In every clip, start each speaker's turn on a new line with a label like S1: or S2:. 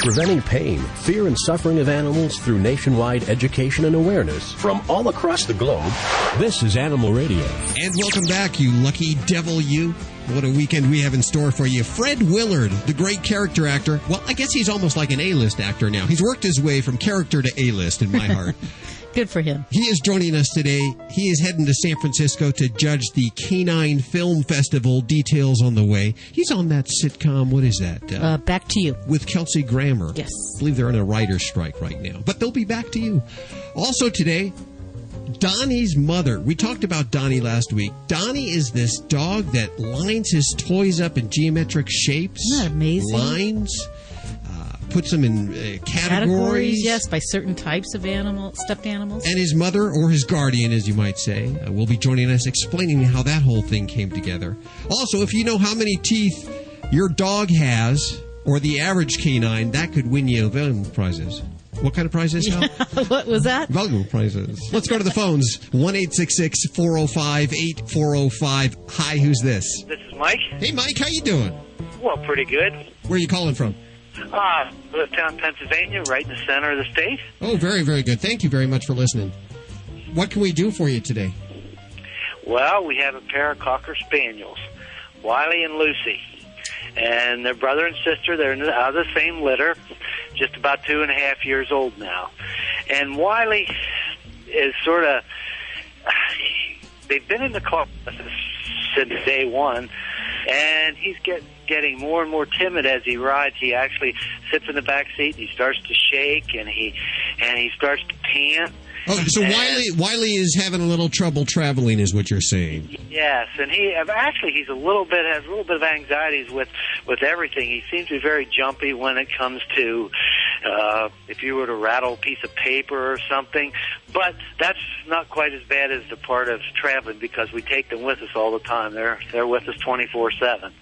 S1: preventing pain, fear, and suffering of animals through nationwide education and awareness from all across the globe. This is Animal Radio.
S2: And welcome back, you lucky devil, you. What a weekend we have in store for you. Fred Willard, the great character actor. Well, I guess he's almost like an A-list actor now. He's worked his way from character to A-list in my heart.
S3: Good for him.
S2: He is joining us today. He is heading to San Francisco to judge the Canine Film Festival. Details on the way. He's on that sitcom. What is that?
S3: Back to You.
S2: With Kelsey Grammer.
S3: Yes.
S2: I believe they're on a writer's strike right now. But they'll be back to you. Also today, Donnie's mother. We talked about Donnie last week. Donnie is this dog that lines his toys up in geometric shapes.
S3: Isn't that amazing?
S2: Lines. Puts them in categories.
S3: Yes, by certain types of stuffed animals.
S2: And his mother, or his guardian, as you might say, will be joining us explaining how that whole thing came together. Also, if you know how many teeth your dog has, or the average canine, that could win you valuable prizes. What kind of prizes, Hal?
S3: What was that?
S2: Valuable prizes. Let's go to the phones. 1-866-405-8405. Hi, who's this?
S4: This is Mike.
S2: Hey, Mike, how you doing?
S4: Well, pretty good.
S2: Where are you calling from?
S4: Live Pennsylvania, right in the center of the state.
S2: Oh, very, very good. Thank you very much for listening. What can we do for you today?
S4: Well, we have a pair of Cocker Spaniels, Wiley and Lucy. And they're brother and sister. They're out of the same litter, just about 2.5 years old now. And Wiley is sort of... They've been in the car since day one, and he's getting more and more timid as he rides. He actually sits in the back seat, and he starts to shake, and he starts to pant.
S2: Oh, so Wiley is having a little trouble traveling, is what you're saying?
S4: Yes, and he's a little bit of anxieties with everything. He seems to be very jumpy when it comes to if you were to rattle a piece of paper or something. But that's not quite as bad as the part of traveling, because we take them with us all the time. They're with us 24/7.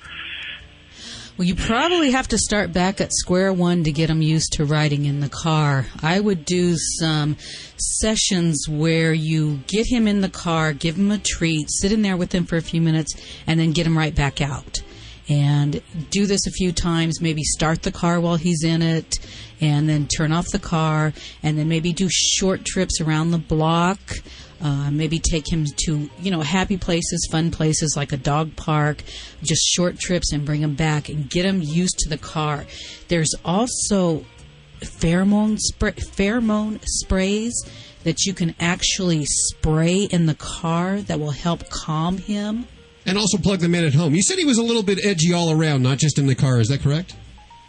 S3: Well, you probably have to start back at square one to get them used to riding in the car. I would do some sessions where you get him in the car, give him a treat, sit in there with him for a few minutes, and then get him right back out. And do this a few times, maybe start the car while he's in it, and then turn off the car, and then maybe do short trips around the block. Maybe take him to, happy places, fun places like a dog park, just short trips, and bring him back and get him used to the car. There's also pheromone sprays that you can actually spray in the car that will help calm him.
S2: And also plug them in at home. You said he was a little bit edgy all around, not just in the car. Is that correct?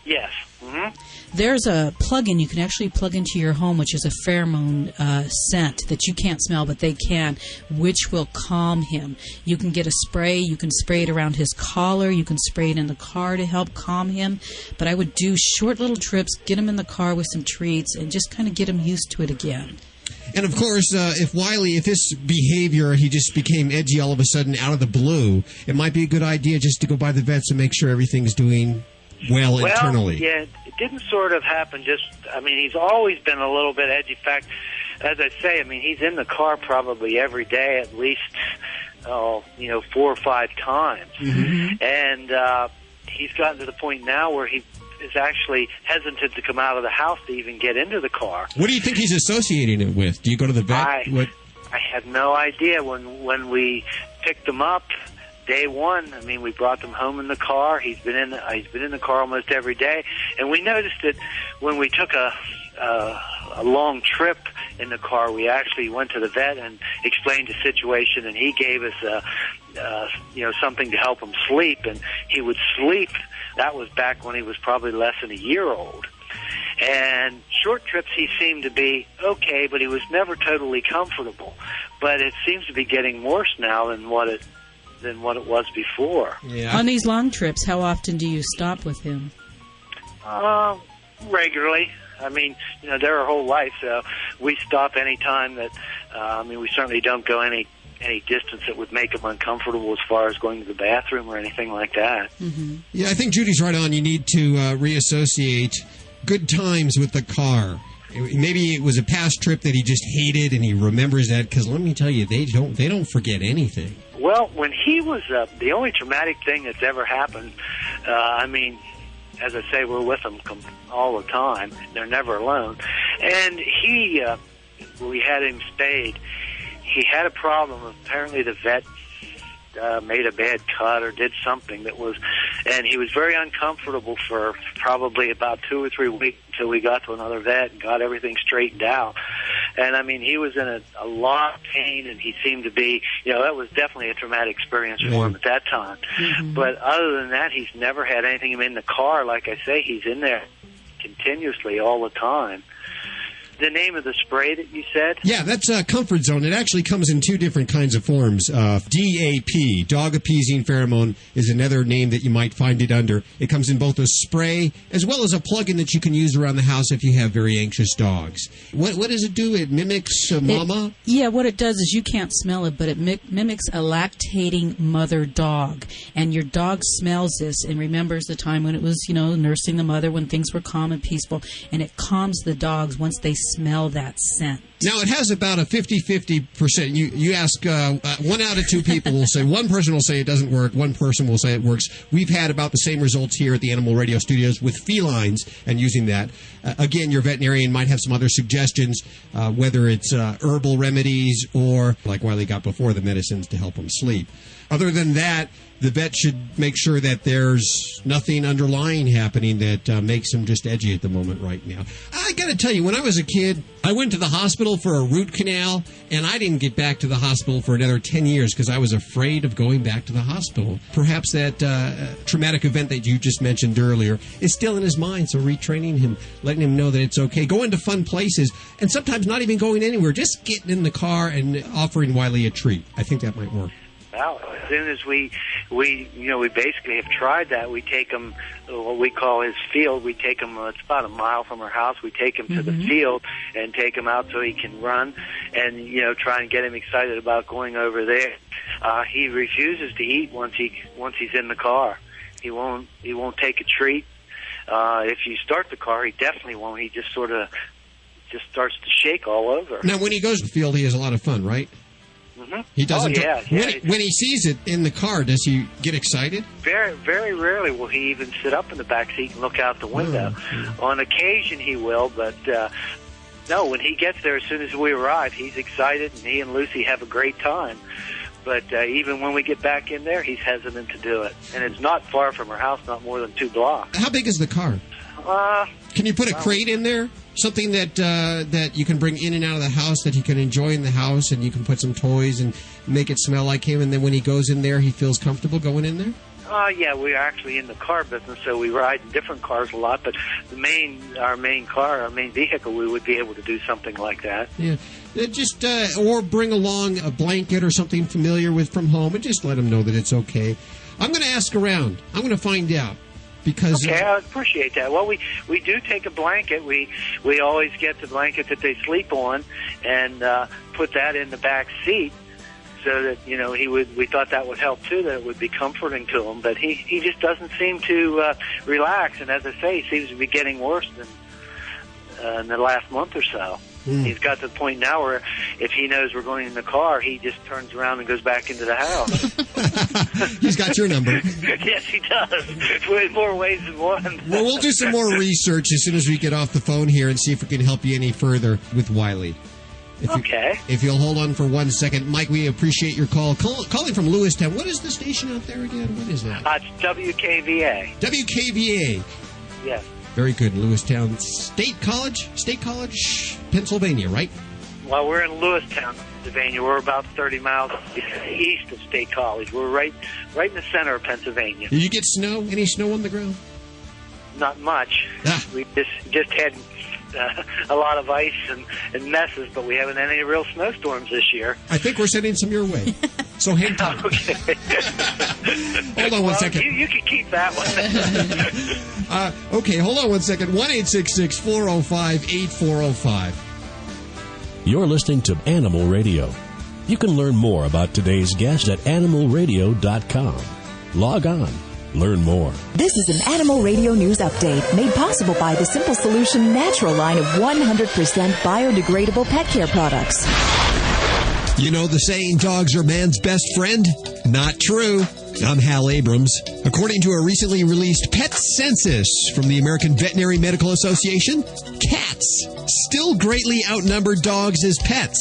S4: Yes. Mm-hmm.
S3: There's a plug-in you can actually plug into your home, which is a pheromone scent that you can't smell, but they can, which will calm him. You can get a spray. You can spray it around his collar. You can spray it in the car to help calm him. But I would do short little trips, get him in the car with some treats, and just kind of get him used to it again.
S2: And, of course, if his behavior, he just became edgy all of a sudden out of the blue, it might be a good idea just to go by the vets and make sure everything's doing well internally.
S4: Yeah, it didn't sort of happen he's always been a little bit edgy. In fact, as I say, he's in the car probably every day at least, 4 or 5 times. Mm-hmm. And he's gotten to the point now where he is actually hesitant to come out of the house to even get into the car.
S2: What do you think he's associating it with? Do you go to the vet?
S4: I have no idea. When we picked him up day one, we brought them home in the car. He's been in the car almost every day, and we noticed that when we took a long trip in the car, we actually went to the vet and explained the situation, and he gave us something to help him sleep, and he would sleep. That was back when he was probably less than a year old. And short trips, he seemed to be okay, but he was never totally comfortable. But it seems to be getting worse now than what it was before.
S2: Yeah.
S3: On these long trips, how often do you stop with him?
S4: Regularly. They're our whole life, so we stop any time that, we certainly don't go any distance that would make them uncomfortable as far as going to the bathroom or anything like that.
S3: Mm-hmm.
S2: Yeah, I think Judy's right on. You need to reassociate good times with the car. Maybe it was a past trip that he just hated, and he remembers that, because let me tell you, they don't forget anything.
S4: Well, when he was the only traumatic thing that's ever happened, as I say, we're with them all the time. They're never alone. And we had him spayed. He had a problem. Apparently the vet made a bad cut or did something and he was very uncomfortable for probably about 2 or 3 weeks until we got to another vet and got everything straightened out. And I mean, he was in a lot of pain, and he seemed to be, that was definitely a traumatic experience for him at that time. Mm-hmm. But other than that, he's never had anything. I mean, in the car, like I say, he's in there continuously all the time. The name of the spray that you said?
S2: Yeah, that's Comfort Zone. It actually comes in 2 different kinds of forms. DAP, Dog Appeasing Pheromone, is another name that you might find it under. It comes in both a spray as well as a plug-in that you can use around the house if you have very anxious dogs. What does it do? It mimics mama?
S3: What it does is you can't smell it, but it mimics a lactating mother dog. And your dog smells this and remembers the time when it was, nursing the mother, when things were calm and peaceful. And it calms the dogs once they smell that scent.
S2: Now, it has about a 50-50%. You ask 1 out of 2 people will say, one person will say it doesn't work, one person will say it works. We've had about the same results here at the Animal Radio Studios with felines and using that. Again, your veterinarian might have some other suggestions, whether it's herbal remedies or, like Wiley got before, the medicines to help them sleep. Other than that, the vet should make sure that there's nothing underlying happening that makes him just edgy at the moment right now. I got to tell you, when I was a kid, I went to the hospital for a root canal, and I didn't get back to the hospital for another 10 years because I was afraid of going back to the hospital. Perhaps that traumatic event that you just mentioned earlier is still in his mind, so retraining him, letting him know that it's okay. Going to fun places, and sometimes not even going anywhere, just getting in the car and offering Wiley a treat. I think that might work.
S4: Well, as soon as we basically have tried that. We take him, what we call his field. We take him, it's about a mile from our house. We take him to the field and take him out so he can run and, try and get him excited about going over there. He refuses to eat once he's in the car. He won't take a treat. If you start the car, he definitely won't. He just sort of starts to shake all over.
S2: Now, when he goes to the field, he has a lot of fun, right?
S4: Mm-hmm.
S2: He doesn't.
S4: Oh, yeah.
S2: When he sees it in the car, does he get excited?
S4: Very, very rarely will he even sit up in the back seat and look out the window. On occasion he will, but no, when he gets there, as soon as we arrive, he's excited, and he and Lucy have a great time. But even when we get back in there, he's hesitant to do it. And it's not far from our house, not more than 2 blocks.
S2: How big is the car? Can you put a crate in there? Something that you can bring in and out of the house that he can enjoy in the house, and you can put some toys and make it smell like him, and then when he goes in there, he feels comfortable going in there?
S4: Yeah, we're actually in the car business, so we ride in different cars a lot, but our main vehicle, we would be able to do something like that. Yeah.
S2: Just or bring along a blanket or something familiar with from home, and just let him know that it's okay. I'm going to ask around. I'm going to find out. Because,
S4: okay, I appreciate that. Well, we do take a blanket. We always get the blanket that they sleep on and put that in the back seat so that, we thought that would help too, that it would be comforting to him. But he just doesn't seem to relax. And as I say, he seems to be getting worse than in the last month or so. He's got to the point now where if he knows we're going in the car, he just turns around and goes back into the house.
S2: He's got your number.
S4: Yes, he does. In more ways than one.
S2: Well, we'll do some more research as soon as we get off the phone here and see if we can help you any further with Wiley. If you'll hold on for 1 second. Mike, we appreciate your call. Calling from Lewistown. What is the station out there again? What is that?
S4: It's WKVA.
S2: WKVA.
S4: Yes.
S2: Very good. Lewistown State College, Pennsylvania, right?
S4: Well, we're in Lewistown, Pennsylvania. We're about 30 miles east of State College. We're right in the center of Pennsylvania.
S2: Did you get snow? Any snow on the ground?
S4: Not much. We just had a lot of ice and messes, but we haven't had any real snowstorms this year.
S2: I think we're sending some your way. So hang tight.
S4: Okay.
S2: Hold on 1 second.
S4: You can keep that one.
S2: Okay, hold on 1 second. 1-866-405-8405.
S1: You're listening to Animal Radio. You can learn more about today's guest at animalradio.com. Log on. Learn more.
S5: This is an Animal Radio News Update made possible by the Simple Solution Natural line of 100% biodegradable pet care products.
S2: You know the saying, dogs are man's best friend? Not true. I'm Hal Abrams. According to a recently released pet census from the American Veterinary Medical Association, cats still greatly outnumber dogs as pets,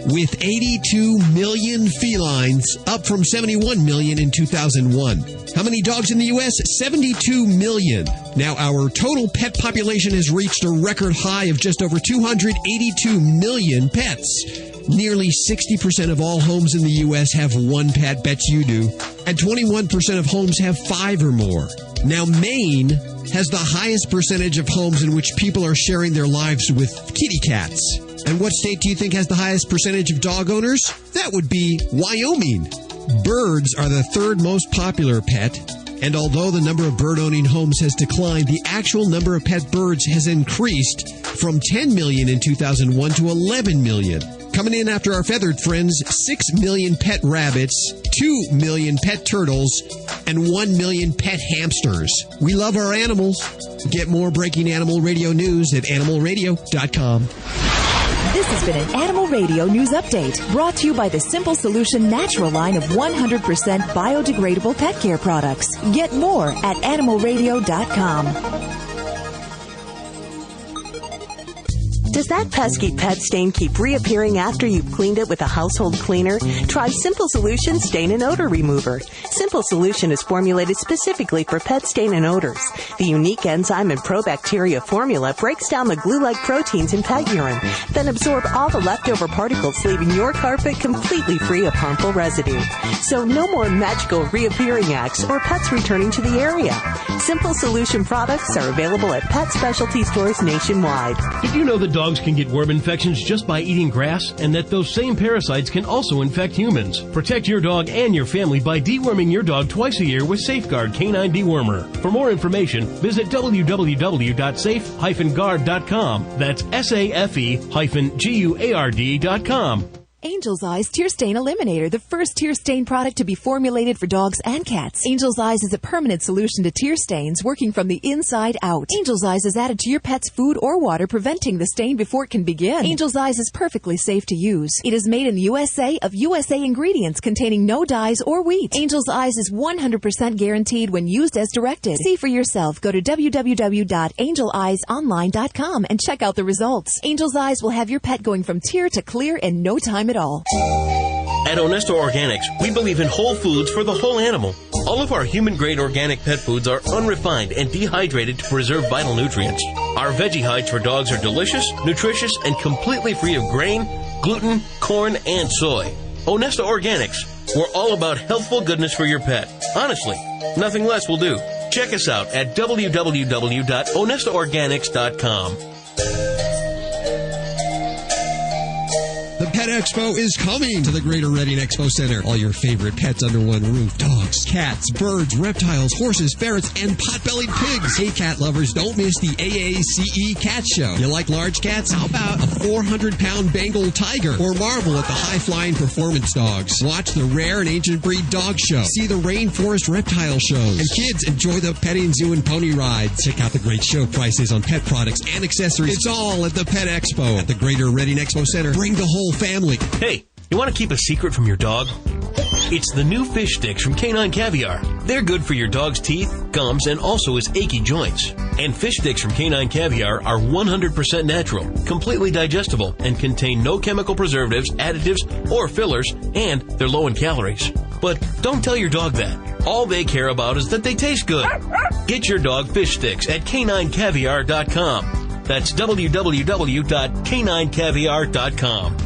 S2: with 82 million felines, up from 71 million in 2001. How many dogs in the U.S.? 72 million. Now, our total pet population has reached a record high of just over 282 million pets. Nearly 60% of all homes in the U.S. have one pet, bet you do. And 21% of homes have 5 or more. Now, Maine has the highest percentage of homes in which people are sharing their lives with kitty cats. And what state do you think has the highest percentage of dog owners? That would be Wyoming. Birds are the third most popular pet. And although the number of bird-owning homes has declined, the actual number of pet birds has increased from 10 million in 2001 to 11 million. Coming in after our feathered friends, 6 million pet rabbits, 2 million pet turtles, and 1 million pet hamsters. We love our animals. Get more breaking animal radio news at animalradio.com.
S5: This has been an Animal Radio News Update brought to you by the Simple Solution Natural line of 100% biodegradable pet care products. Get more at animalradio.com.
S6: Does that pesky pet stain keep reappearing after you've cleaned it with a household cleaner? Try Simple Solution Stain and Odor Remover. Simple Solution is formulated specifically for pet stain and odors. The unique enzyme and probacteria formula breaks down the glue-like proteins in pet urine, then absorb all the leftover particles, leaving your carpet completely free of harmful residue. So no more magical reappearing acts or pets returning to the area. Simple Solution products are available at pet specialty stores nationwide.
S7: Did you know that dogs can get worm infections just by eating grass, and that those same parasites can also infect humans? Protect your dog and your family by deworming your dog twice a year with Safeguard Canine Dewormer. For more information, visit www.safe-guard.com. That's SAFE-GUARD.com.
S5: Angel's Eyes Tear Stain Eliminator, the first tear stain product to be formulated for dogs and cats. Angel's Eyes is a permanent solution to tear stains, working from the inside out. Angel's Eyes is added to your pet's food or water, preventing the stain before it can begin. Angel's Eyes is perfectly safe to use. It is made in the USA of USA ingredients containing no dyes or wheat. Angel's Eyes is 100% guaranteed when used as directed. See for yourself. Go to www.angeleyesonline.com and check out the results. Angel's Eyes will have your pet going from tear to clear in no time at all.
S7: At Onesto Organics, we believe in whole foods for the whole animal. All of our human-grade organic pet foods are unrefined and dehydrated to preserve vital nutrients. Our veggie hides for dogs are delicious, nutritious, and completely free of grain, gluten, corn, and soy. Onesto Organics, we're all about healthful goodness for your pet. Honestly, nothing less will do. Check us out at www.onestoorganics.com.
S2: The Pet Expo is coming to the Greater Reading Expo Center. All your favorite pets under one roof. Dogs, cats, birds, reptiles, horses, ferrets, and pot-bellied pigs. Hey, cat lovers, don't miss the AACE Cat Show. You like large cats? How about a 400-pound Bengal tiger? Or marvel at the high-flying performance dogs. Watch the Rare and Ancient Breed Dog Show. See the Rainforest Reptile Shows. And kids, enjoy the petting zoo and pony rides. Check out the great show prices on pet products and accessories. It's all at the Pet Expo at the Greater Reading Expo Center. Bring the whole family.
S7: Hey, you want to keep a secret from your dog? It's the new fish sticks from Canine Caviar. They're good for your dog's teeth, gums, and also his achy joints. And fish sticks from Canine Caviar are 100% natural, completely digestible, and contain no chemical preservatives, additives, or fillers, and they're low in calories. But don't tell your dog that. All they care about is that they taste good. Get your dog fish sticks at caninecaviar.com. That's www.caninecaviar.com.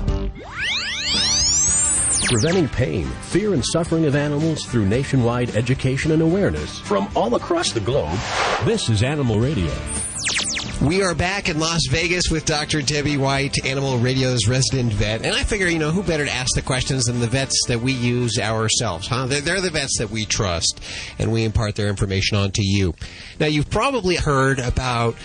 S1: Preventing pain, fear, and suffering of animals through nationwide education and awareness from all across the globe. This is Animal Radio.
S2: We are back in Las Vegas with Dr. Debbie White, Animal Radio's resident vet. And I figure, who better to ask the questions than the vets that we use ourselves, huh? They're the vets that we trust, and we impart their information on to you. Now, you've probably heard about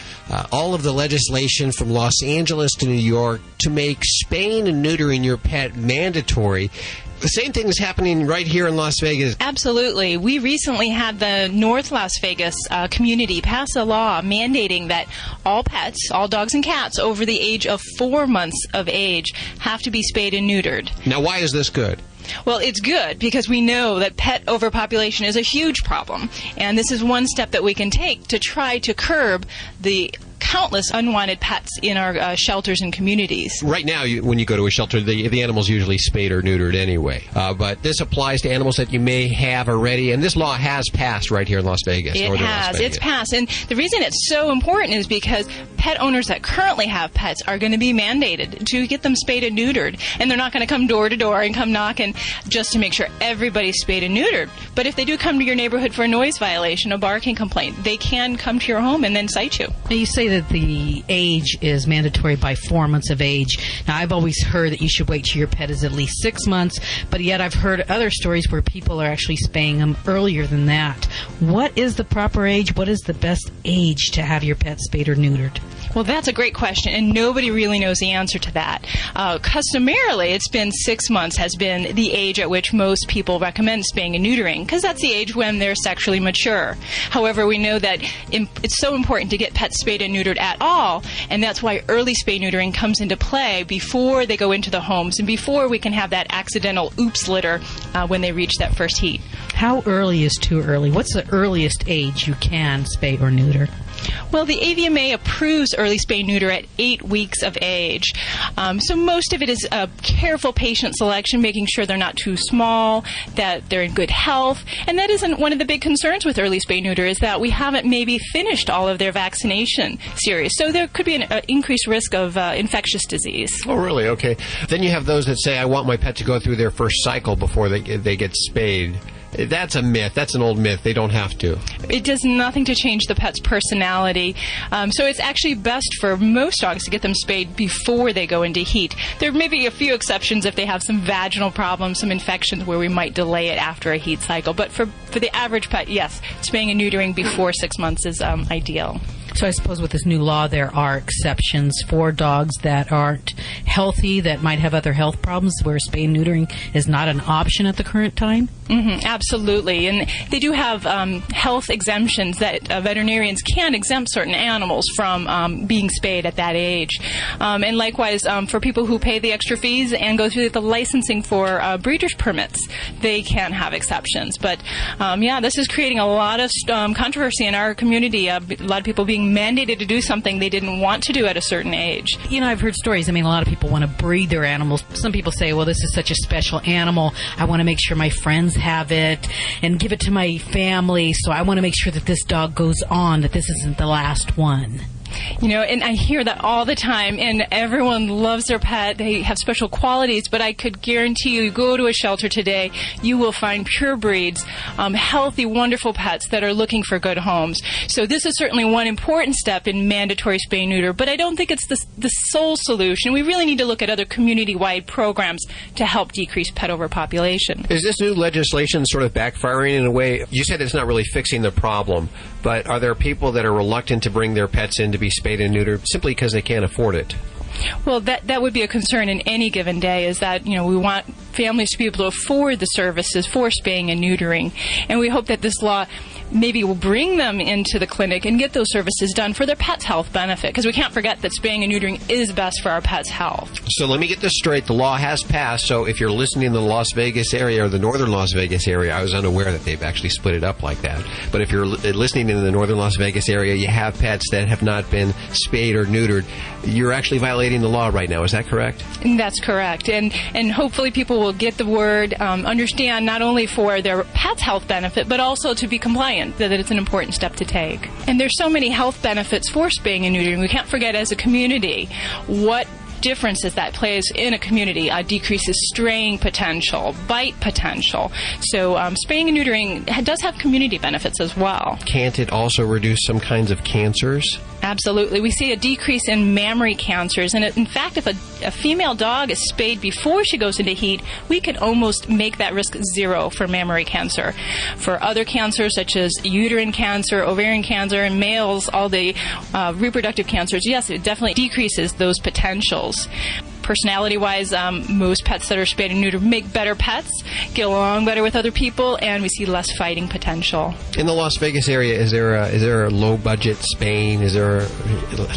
S2: all of the legislation from Los Angeles to New York to make spaying and neutering your pet mandatory. The same thing is happening right here in Las Vegas.
S8: Absolutely. We recently had the North Las Vegas community pass a law mandating that all pets, all dogs and cats over the age of 4 months of age have to be spayed and neutered.
S2: Now, why is this good?
S8: Well, it's good because we know that pet overpopulation is a huge problem, and this is one step that we can take to try to curb the countless unwanted pets in our shelters and communities.
S2: Right now, when you go to a shelter, the animal's usually spayed or neutered anyway. But this applies to animals that you may have already, and this law has passed right here in Las Vegas.
S8: It has. It's passed. And the reason it's so important is because pet owners that currently have pets are going to be mandated to get them spayed and neutered. And they're not going to come door to door and come knocking just to make sure everybody's spayed and neutered. But if they do come to your neighborhood for a noise violation, a barking complaint, they can come to your home and then cite you.
S3: Now, you say that the age is mandatory by 4 months of age. Now, I've always heard that you should wait till your pet is at least 6 months, but yet I've heard other stories where people are actually spaying them earlier than that. What is the proper age? What is the best age to have your pet spayed or neutered?
S8: Well, that's a great question, and nobody really knows the answer to that. Customarily, it's been 6 months has been the age at which most people recommend spaying and neutering, because that's the age when they're sexually mature. However, we know that it's so important to get pets spayed and neutered at all, and that's why early spay-neutering comes into play before they go into the homes and before we can have that accidental oops litter when they reach that first heat.
S3: How early is too early? What's the earliest age you can spay or neuter?
S8: Well, the AVMA approves early spay-neuter at 8 weeks of age. So most of it is a careful patient selection, making sure they're not too small, that they're in good health. And that isn't one of the big concerns with early spay-neuter, is that we haven't maybe finished all of their vaccination series. So there could be an increased risk of infectious disease.
S2: Oh, really? Okay. Then you have those that say, I want my pet to go through their first cycle before they get spayed. That's a myth. That's an old myth. They don't have to.
S8: It does nothing to change the pet's personality. So it's actually best for most dogs to get them spayed before they go into heat. There may be a few exceptions if they have some vaginal problems, some infections where we might delay it after a heat cycle. But for the average pet, yes, spaying and neutering before 6 months is ideal.
S3: So I suppose with this new law, there are exceptions for dogs that aren't healthy, that might have other health problems, where spay and neutering is not an option at the current time?
S8: Mm-hmm, absolutely. And they do have health exemptions that veterinarians can exempt certain animals from being spayed at that age. And likewise, for people who pay the extra fees and go through the licensing for breeders' permits, they can have exceptions. But, this is creating a lot of controversy in our community. A lot of people being mandated to do something they didn't want to do at a certain age.
S3: You know, I've heard stories. I mean, a lot of people want to breed their animals. Some people say, well, this is such a special animal. I want to make sure my friends have it and give it to my family. So I want to make sure that this dog goes on, that this isn't the last one.
S8: You know, and I hear that all the time, and everyone loves their pet. They have special qualities, but I could guarantee you go to a shelter today, you will find pure breeds, healthy, wonderful pets that are looking for good homes. So this is certainly one important step in mandatory spay-neuter, but I don't think it's the sole solution. We really need to look at other community-wide programs to help decrease pet overpopulation.
S2: Is this new legislation sort of backfiring in a way? You said it's not really fixing the problem, but are there people that are reluctant to bring their pets in to be spayed and neutered simply because they can't afford it?
S8: Well, that would be a concern in any given day, is that, you know, we want families to be able to afford the services for spaying and neutering. And we hope that this law maybe will bring them into the clinic and get those services done for their pet's health benefit, because we can't forget that spaying and neutering is best for our pet's health.
S2: So let me get this straight. The law has passed, so if you're listening in the Las Vegas area or the northern Las Vegas area, I was unaware that they've actually split it up like that. But if you're listening in the northern Las Vegas area, you have pets that have not been spayed or neutered, you're actually violating the law right now. Is that correct?
S8: That's correct. And hopefully people will get the word, understand not only for their pet's health benefit, but also to be compliant, that it's an important step to take. And there's so many health benefits for spaying and neutering. We can't forget, as a community, what differences that plays in a community. Decreases straying potential, bite potential. So spaying and neutering does have community benefits as well.
S2: Can't it also reduce some kinds of cancers?
S8: Absolutely. We see a decrease in mammary cancers. And in fact, if a female dog is spayed before she goes into heat, we could almost make that risk zero for mammary cancer. For other cancers, such as uterine cancer, ovarian cancer, and males, all the reproductive cancers, yes, it definitely decreases those potentials. Personality-wise, most pets that are spayed and neutered make better pets, get along better with other people, and we see less fighting potential.
S2: In the Las Vegas area, is there a low-budget spaying? Is there,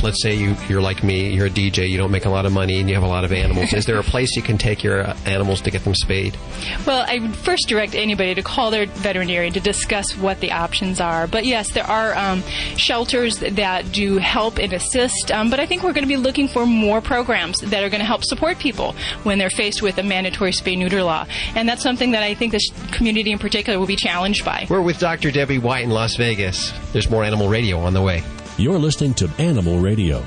S2: let's say you're like me, you're a DJ, you don't make a lot of money, and you have a lot of animals. Is there a place you can take your animals to get them spayed?
S8: Well, I would first direct anybody to call their veterinarian to discuss what the options are. But yes, there are shelters that do help and assist, but I think we're going to be looking for more programs that are going to help support people when they're faced with a mandatory spay-neuter law. And that's something that I think the community in particular will be challenged by.
S2: We're with Dr. Debbie White in Las Vegas. There's more Animal Radio on the way.
S1: You're listening to Animal Radio.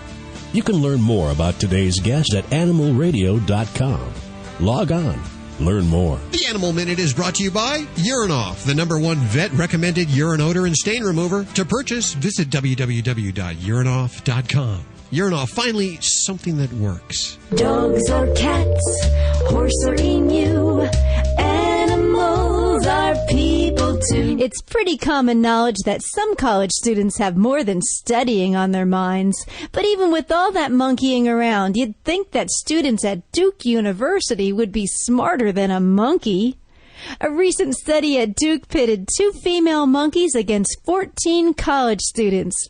S1: You can learn more about today's guest at animalradio.com. Log on. Learn more.
S2: The Animal Minute is brought to you by Urinoff, the #1 vet-recommended urine odor and stain remover. To purchase, visit www.urinoff.com. Urinoff, finally, something that works.
S9: Dogs or cats, horse or emu, animals are people too.
S10: It's pretty common knowledge that some college students have more than studying on their minds. But even with all that monkeying around, you'd think that students at Duke University would be smarter than a monkey. A recent study at Duke pitted 2 female monkeys against 14 college students.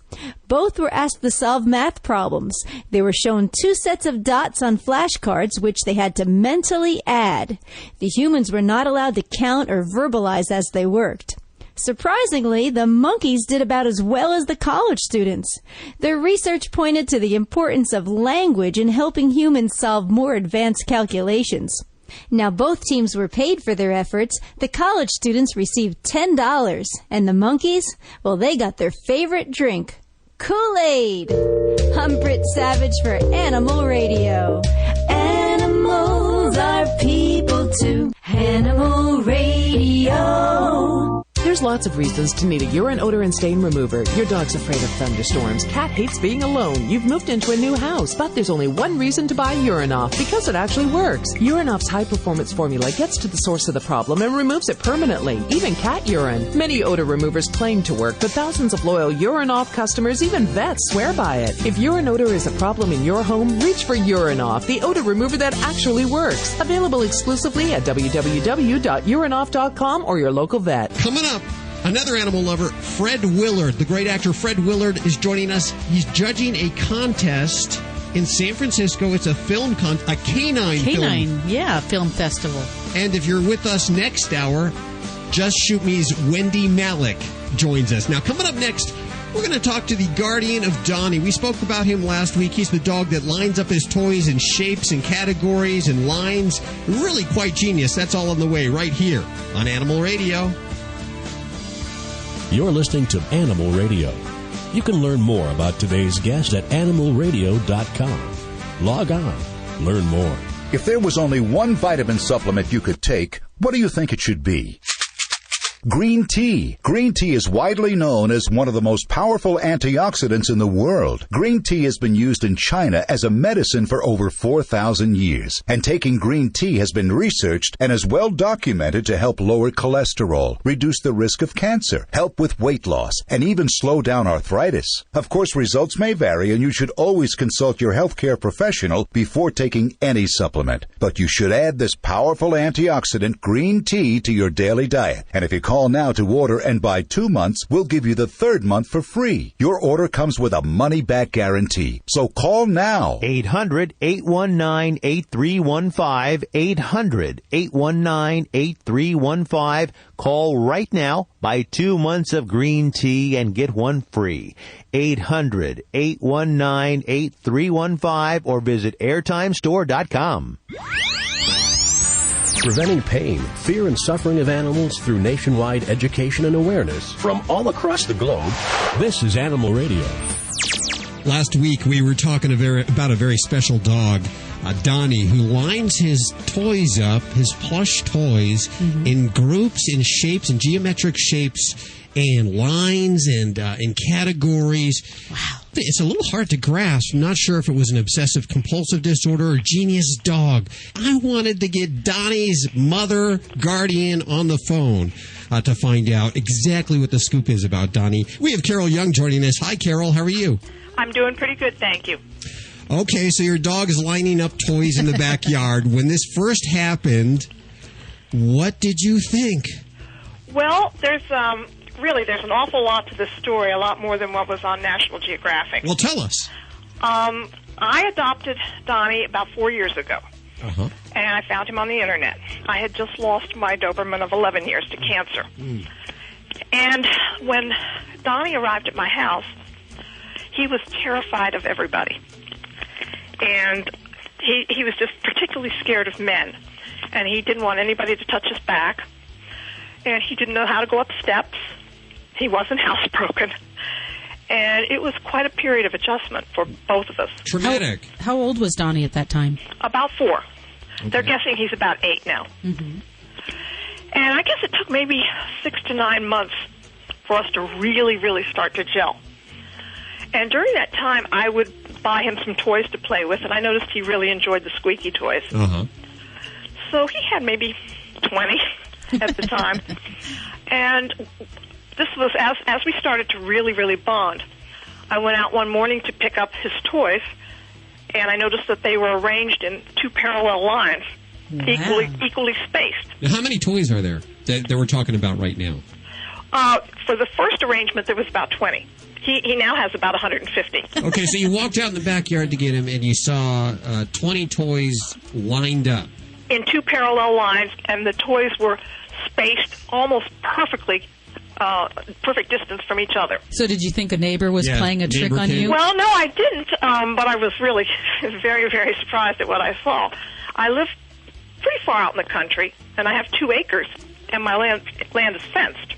S10: Both were asked to solve math problems. They were shown 2 sets of dots on flashcards, which they had to mentally add. The humans were not allowed to count or verbalize as they worked. Surprisingly, the monkeys did about as well as the college students. Their research pointed to the importance of language in helping humans solve more advanced calculations. Now, both teams were paid for their efforts. The college students received $10, and the monkeys, well, they got their favorite drink, Kool-Aid. I'm Britt Savage for Animal Radio.
S9: Animals are people too. Animal Radio.
S5: There's lots of reasons to need a urine odor and stain remover. Your dog's afraid of thunderstorms. Cat hates being alone. You've moved into a new house. But there's only one reason to buy Urinoff, because it actually works. Urinoff's high-performance formula gets to the source of the problem and removes it permanently, even cat urine. Many odor removers claim to work, but thousands of loyal Urinoff customers, even vets, swear by it. If urine odor is a problem in your home, reach for Urinoff, the odor remover that actually works. Available exclusively at www.urinoff.com or your local vet.
S2: Coming up, another animal lover, Fred Willard. The great actor Fred Willard is joining us. He's judging a contest in San Francisco. It's a film a canine
S3: film festival.
S2: And if you're with us next hour, Just Shoot Me's Wendy Malick joins us. Now, coming up next, we're going to talk to the guardian of Donnie. We spoke about him last week. He's the dog that lines up his toys in shapes and categories and lines. Really quite genius. That's all on the way right here on Animal Radio.
S1: You're listening to Animal Radio. You can learn more about today's guest at animalradio.com. Log on. Learn more.
S11: If there was only one vitamin supplement you could take, what do you think it should be? Green tea. Green tea is widely known as one of the most powerful antioxidants in the world. Green tea has been used in China as a medicine for over 4,000 years. And taking green tea has been researched and is well documented to help lower cholesterol, reduce the risk of cancer, help with weight loss, and even slow down arthritis. Of course, results may vary, and you should always consult your healthcare professional before taking any supplement. But you should add this powerful antioxidant green tea to your daily diet. And if you call now to order and buy 2 months, we'll give you the 3rd month for free. Your order comes with a money-back guarantee. So call now.
S12: 800-819-8315. 800-819-8315. Call right now. Buy 2 months of green tea and get one free. 800-819-8315 or visit airtimestore.com.
S1: Preventing pain, fear, and suffering of animals through nationwide education and awareness from all across the globe. This is Animal Radio.
S2: Last week, we were talking about a very special dog, Donnie, who lines his toys up, his plush toys, in groups, in shapes, in geometric shapes, and lines, and in categories. Wow. It's a little hard to grasp. I'm not sure if it was an obsessive-compulsive disorder or genius dog. I wanted to get Donnie's mother guardian on the phone to find out exactly what the scoop is about Donnie. We have Carol Young joining us. Hi, Carol. How are you?
S13: I'm doing pretty good, thank you.
S2: Okay, so your dog is lining up toys in the backyard. When this first happened, what did you think?
S13: Well, there's an awful lot to this story, a lot more than what was on National Geographic.
S2: Well, tell us.
S13: I adopted Donnie about 4 years ago,
S2: Uh-huh.
S13: and I found him on the Internet. I had just lost my Doberman of 11 years to cancer. And when Donnie arrived at my house, he was terrified of everybody. And he was just particularly scared of men. And he didn't want anybody to touch his back. And he didn't know how to go up steps. He wasn't housebroken. And it was quite a period of adjustment for both of us.
S2: Traumatic.
S3: How old was Donnie at that time?
S13: About 4.
S2: Okay.
S13: They're guessing he's about 8 now.
S3: Mm-hmm.
S13: And I guess it took maybe 6 to 9 months for us to really, really start to gel. And during that time, I would buy him some toys to play with, and I noticed he really enjoyed the squeaky toys.
S2: Uh-huh.
S13: So he had maybe 20 at the time. And this was as we started to really, really bond. I went out one morning to pick up his toys, and I noticed that they were arranged in 2 parallel lines, equally spaced.
S2: Now, how many toys are there that we're talking about right now?
S13: For the first arrangement, there was about 20. He now has about 150.
S2: Okay, so you walked out in the backyard to get him, and you saw 20 toys lined up.
S13: In 2 parallel lines, and the toys were spaced almost perfectly, perfect distance from each other.
S3: So did you think a neighbor was playing a trick on you?
S13: Well, no, I didn't, but I was really very, very surprised at what I saw. I live pretty far out in the country, and I have 2 acres, and my land is fenced.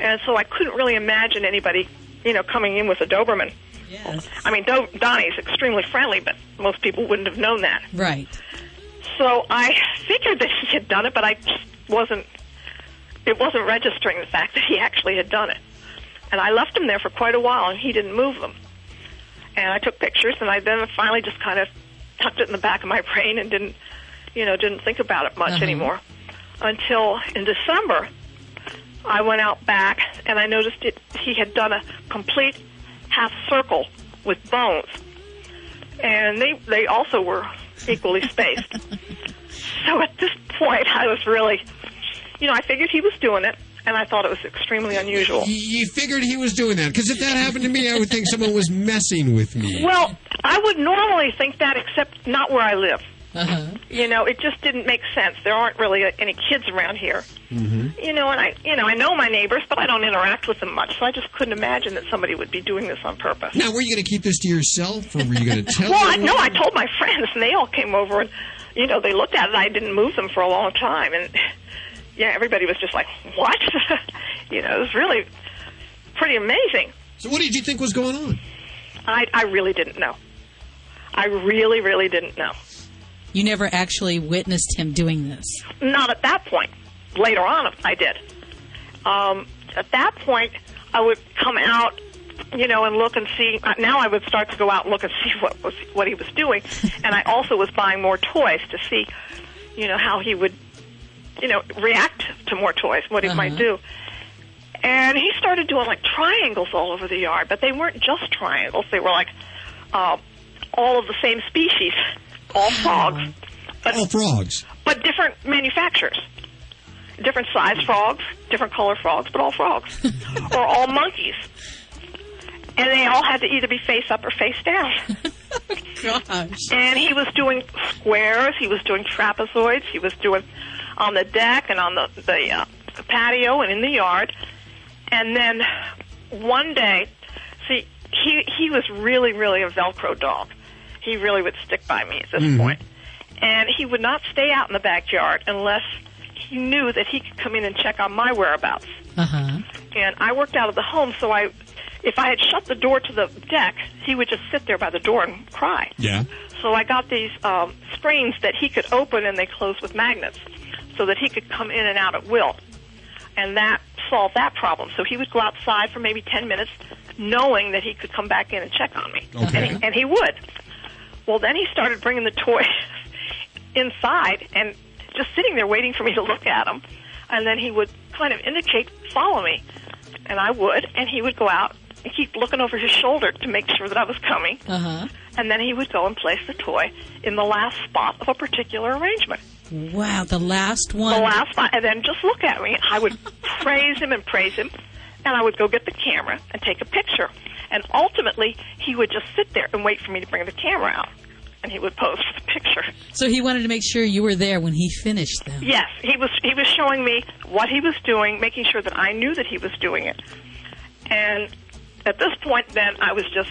S13: And so I couldn't really imagine anybody, coming in with a Doberman.
S3: Yes.
S13: I mean, Donnie's extremely friendly, but most people wouldn't have known that.
S3: Right.
S13: So I figured that he had done it, but it wasn't registering the fact that he actually had done it. And I left him there for quite a while, and he didn't move them. And I took pictures, and I then finally just kind of tucked it in the back of my brain and didn't think about it much anymore. Until in December, I went out back, and I noticed he had done a complete half circle with bones. And they also were equally spaced. So at this point, I was really, I figured he was doing it, and I thought it was extremely unusual.
S2: You figured he was doing that? Because if that happened to me, I would think someone was messing with me.
S13: Well, I would normally think that, except not where I live.
S3: Uh-huh.
S13: It just didn't make sense. There aren't really any kids around here.
S2: Mm-hmm.
S13: And I know my neighbors, but I don't interact with them much, so I just couldn't imagine that somebody would be doing this on purpose.
S2: Now, were you going to keep this to yourself, or were you going to tell
S13: Well, I told my friends, and they all came over, and, they looked at it, and I didn't move them for a long time, and, everybody was just like, what? It was really pretty amazing.
S2: So what did you think was going on?
S13: I really didn't know. I really, really didn't know.
S3: You never actually witnessed him doing this?
S13: Not at that point. Later on, I did. At that point, I would come out, and look and see. Now I would start to go out and look and see what he was doing. And I also was buying more toys to see, how he would, react to more toys, what he might do. And he started doing, triangles all over the yard. But they weren't just triangles. They were, all of the same species. All frogs.
S2: All frogs.
S13: But different manufacturers. Different size frogs, different color frogs, but all frogs. Or all monkeys. And they all had to either be face up or face down.
S3: Gosh.
S13: And he was doing squares, he was doing trapezoids, he was doing on the deck and on the patio and in the yard. And then one day, he was really, really a Velcro dog. He really would stick by me at this point. And he would not stay out in the backyard unless he knew that he could come in and check on my whereabouts.
S3: Uh-huh.
S13: And I worked out of the home, so if I had shut the door to the deck, he would just sit there by the door and cry.
S2: Yeah.
S13: So I got these screens that he could open, and they close with magnets, so that he could come in and out at will. And that solved that problem. So he would go outside for maybe 10 minutes, knowing that he could come back in and check on me.
S2: Okay.
S13: And he would. Well, then he started bringing the toys inside and just sitting there waiting for me to look at them. And then he would kind of indicate, follow me. And I would, and he would go out and keep looking over his shoulder to make sure that I was coming.
S3: Uh-huh.
S13: And then he would go and place the toy in the last spot of a particular arrangement.
S3: Wow, the last one.
S13: The last spot, and then just look at me. I would praise him, and I would go get the camera and take a picture. And ultimately, he would just sit there and wait for me to bring the camera out, and he would pose for the picture.
S3: So he wanted to make sure you were there when he finished them.
S13: Yes, he was showing me what he was doing, making sure that I knew that he was doing it. And at this point, then, I was just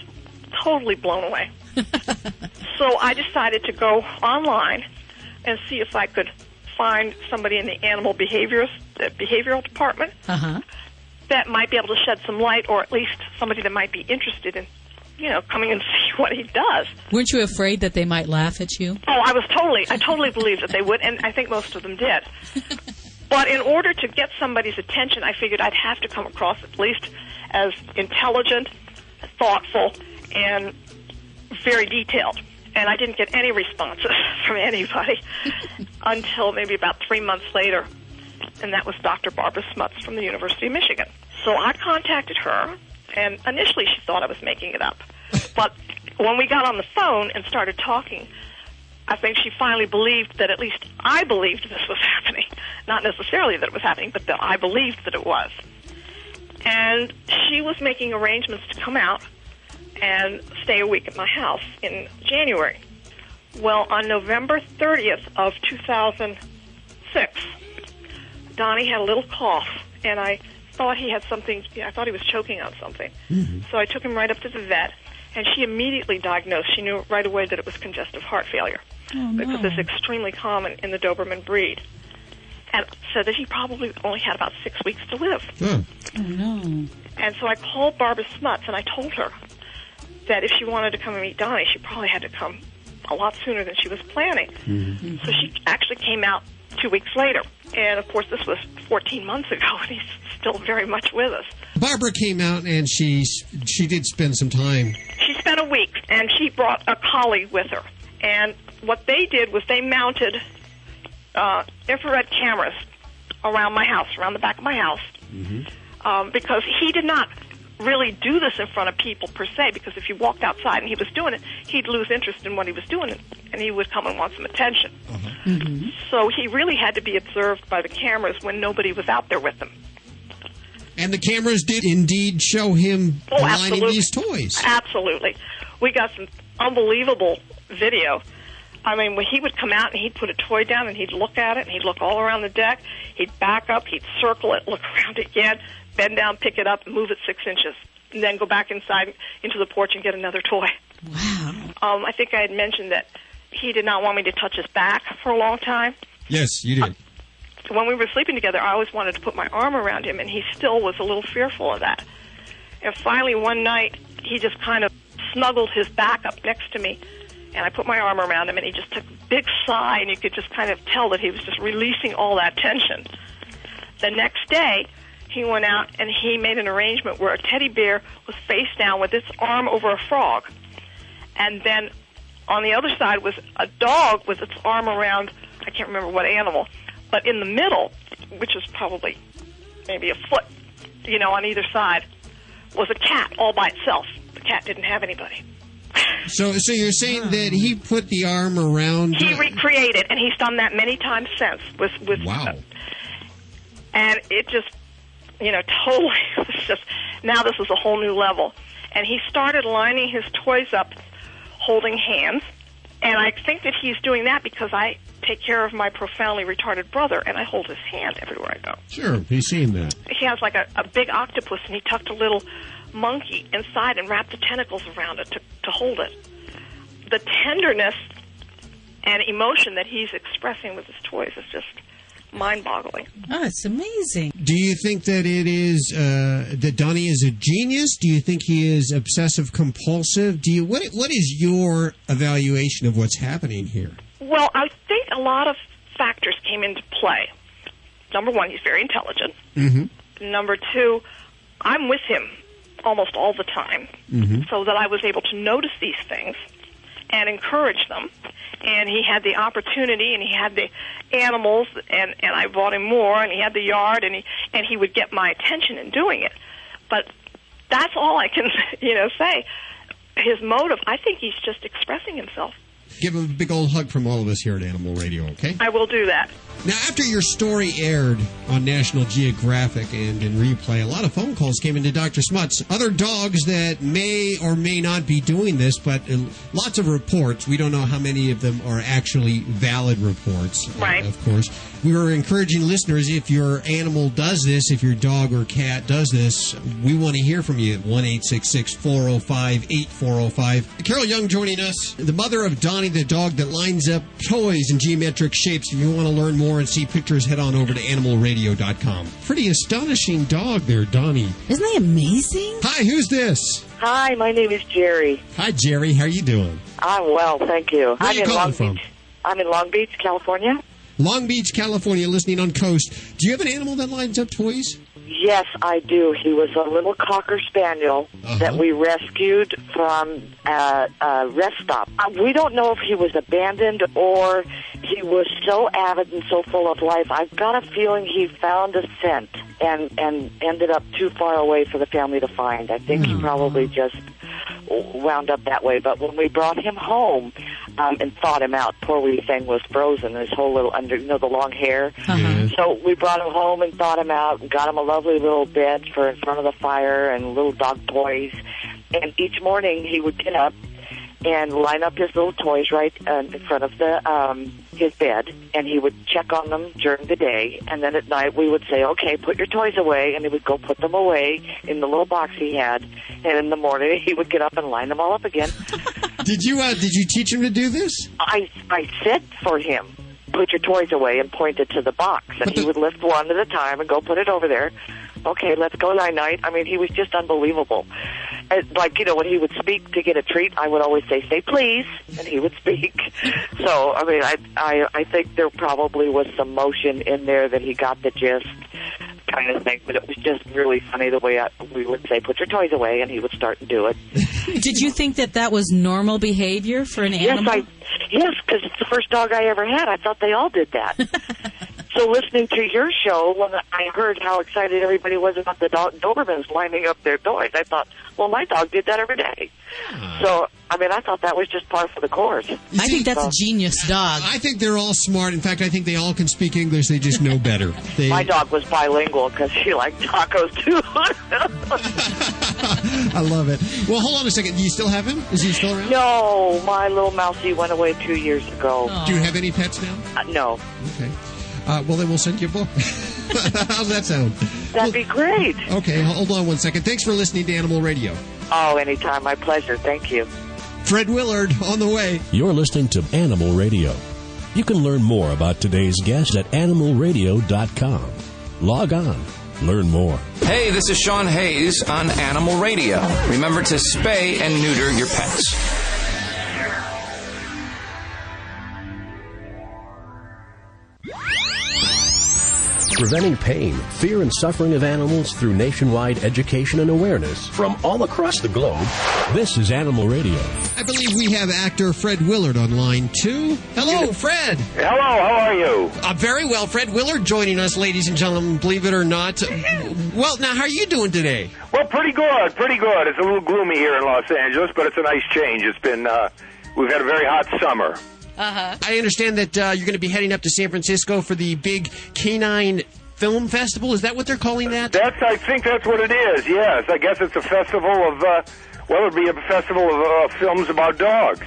S13: totally blown away. So I decided to go online and see if I could find somebody in the animal behavioral department that might be able to shed some light, or at least somebody that might be interested in, coming and see what he does.
S3: Weren't you afraid that they might laugh at you?
S13: Oh, I totally believed that they would, and I think most of them did. But in order to get somebody's attention, I figured I'd have to come across at least as intelligent, thoughtful, and very detailed. And I didn't get any responses from anybody until maybe about 3 months later, and that was Dr. Barbara Smuts from the University of Michigan. So I contacted her, and initially she thought I was making it up. But when we got on the phone and started talking, I think she finally believed that at least I believed this was happening. Not necessarily that it was happening, but that I believed that it was. And she was making arrangements to come out and stay a week at my house in January. Well, on November 30th of 2006, Donnie had a little cough, and I thought he had something. I thought he was choking on something. Mm-hmm. So I took him right up to the vet, and she immediately diagnosed. She knew right away that it was congestive heart failure, because it's extremely common in the Doberman breed. And said that he probably only had about 6 weeks to live.
S3: Oh, no.
S13: And so I called Barbara Smuts, and I told her that if she wanted to come and meet Donnie, she probably had to come a lot sooner than she was planning. Mm-hmm. So she actually came out 2 weeks later. And, of course, this was 14 months ago, and he's still very much with us.
S2: Barbara came out, and she did spend some time.
S13: She spent a week, and she brought a collie with her. And what they did was they mounted infrared cameras around my house, around the back of my house, because he did not really do this in front of people per se, because if you walked outside and he was doing it, he'd lose interest in what he was doing, and he would come and want some attention. So he really had to be observed by the cameras when nobody was out there with him.
S2: And the cameras did indeed show him lining these toys.
S13: Absolutely. We got some unbelievable video. I mean, when he would come out and he'd put a toy down and he'd look at it and he'd look all around the deck, he'd back up, he'd circle it, look around it again, bend down, pick it up, and move it 6 inches, and then go back inside into the porch and get another toy.
S3: Wow.
S13: I think I had mentioned that he did not want me to touch his back for a long time.
S2: Yes, you did.
S13: When we were sleeping together, I always wanted to put my arm around him, and he still was a little fearful of that. And finally, one night, he just kind of snuggled his back up next to me, and I put my arm around him, and he just took a big sigh, and you could just kind of tell that he was just releasing all that tension. The next day, he went out and he made an arrangement where a teddy bear was face down with its arm over a frog. And then on the other side was a dog with its arm around, I can't remember what animal, but in the middle, which is probably maybe a foot, on either side, was a cat all by itself. The cat didn't have anybody.
S2: So you're saying that he put the arm around...
S13: He recreated, and he's done that many times since.
S2: Wow.
S13: And it just, totally, it was just, now this is a whole new level. And he started lining his toys up, holding hands. And I think that he's doing that because I take care of my profoundly retarded brother, and I hold his hand everywhere I go.
S14: Sure, he's seen that.
S13: He has like a big octopus, and he tucked a little monkey inside and wrapped the tentacles around it to hold it. The tenderness and emotion that he's expressing with his toys is just mind-boggling.
S3: Oh, it's amazing.
S2: Do you think that it is that Donnie is a genius? Do you think he is obsessive-compulsive? What is your evaluation of what's happening here?
S13: Well, I think a lot of factors came into play. Number one, he's very intelligent. Mm-hmm. Number two, I'm with him almost all the time, so that I was able to notice these things and encourage them. And he had the opportunity, and he had the animals, and I bought him more, and he had the yard, and he would get my attention in doing it. But that's all I can, say. His motive, I think he's just expressing himself.
S2: Give him a big old hug from all of us here at Animal Radio, okay?
S13: I will do that.
S2: Now, after your story aired on National Geographic and in replay, a lot of phone calls came into Dr. Smuts. Other dogs that may or may not be doing this, but lots of reports. We don't know how many of them are actually valid reports,
S13: right.
S2: Of course. We were encouraging listeners, if your animal does this, if your dog or cat does this, we want to hear from you at 1-866-405-8405. Carol Young joining us, the mother of Donnie, the dog that lines up toys in geometric shapes. If you want to learn more and see pictures, head on over to animalradio.com. Pretty astonishing dog there, Donnie.
S3: Isn't he amazing?
S2: Hi, who's this?
S14: Hi, my name is Jerry.
S2: Hi, Jerry. How are you doing?
S14: I'm well, thank you.
S2: Where are you calling from?
S14: I'm in Long Beach, California.
S2: Long Beach, California, listening on Coast. Do you have an animal that lines up toys?
S14: Yes, I do. He was a little Cocker Spaniel that we rescued from a rest stop. We don't know if he was abandoned or he was so avid and so full of life. I've got a feeling he found a scent and ended up too far away for the family to find. I think he probably just wound up that way. But when we brought him home and thawed him out, poor wee thing was frozen, his whole little the long hair. So we brought him home and thawed him out and got him a lovely little bed for in front of the fire and little dog toys. And each morning he would get up and line up his little toys right in front of his bed, and he would check on them during the day, and then at night we would say, okay, put your toys away, and he would go put them away in the little box he had, and in the morning he would get up and line them all up again.
S2: Did you teach him to do this?
S14: I said for him, put your toys away, and pointed to the box, and he would lift one at a time and go put it over there. Okay, let's go night-night. I mean, he was just unbelievable. Like, when he would speak to get a treat, I would always say please, and he would speak. So, I mean, I think there probably was some motion in there that he got the gist kind of thing, but it was just really funny the way we would say, put your toys away, and he would start to do it.
S3: Did you think that was normal behavior for an animal?
S14: Yes, because it's the first dog I ever had. I thought they all did that. So listening to your show, when I heard how excited everybody was about the Dobermans lining up their toys, I thought, well, my dog did that every day. So, I mean, I thought that was just par for the course.
S3: I think that's a genius dog.
S2: I think they're all smart. In fact, I think they all can speak English. They just know better.
S14: My dog was bilingual because she liked tacos, too.
S2: I love it. Well, hold on a second. Do you still have him? Is he still around?
S14: No, my little mousey went away 2 years ago.
S2: Do you have any pets now?
S14: No.
S2: Okay. Well, then we'll send you a book. How's that sound?
S14: That'd be great.
S2: Okay, hold on one second. Thanks for listening to Animal Radio.
S14: Oh, anytime. My pleasure. Thank you.
S2: Fred Willard on the way.
S1: You're listening to Animal Radio. You can learn more about today's guest at animalradio.com. Log on. Learn more.
S15: Hey, this is Sean Hayes on Animal Radio. Remember to spay and neuter your pets.
S1: Preventing pain, fear, and suffering of animals through nationwide education and awareness from all across the globe. This is Animal Radio.
S2: I believe we have actor Fred Willard on line 2. Hello, Fred.
S16: Hello, how are you?
S2: Very well. Fred Willard joining us, ladies and gentlemen, believe it or not. Well, now, how are you doing today?
S16: Well, pretty good, pretty good. It's a little gloomy here in Los Angeles, but it's a nice change. It's been, we've had a very hot summer.
S2: I understand that you're going to be heading up to San Francisco for the big Canine Film Festival. Is that what they're calling that?
S16: I think that's what it is, yes. I guess it's a festival of, it would be a festival of films about dogs.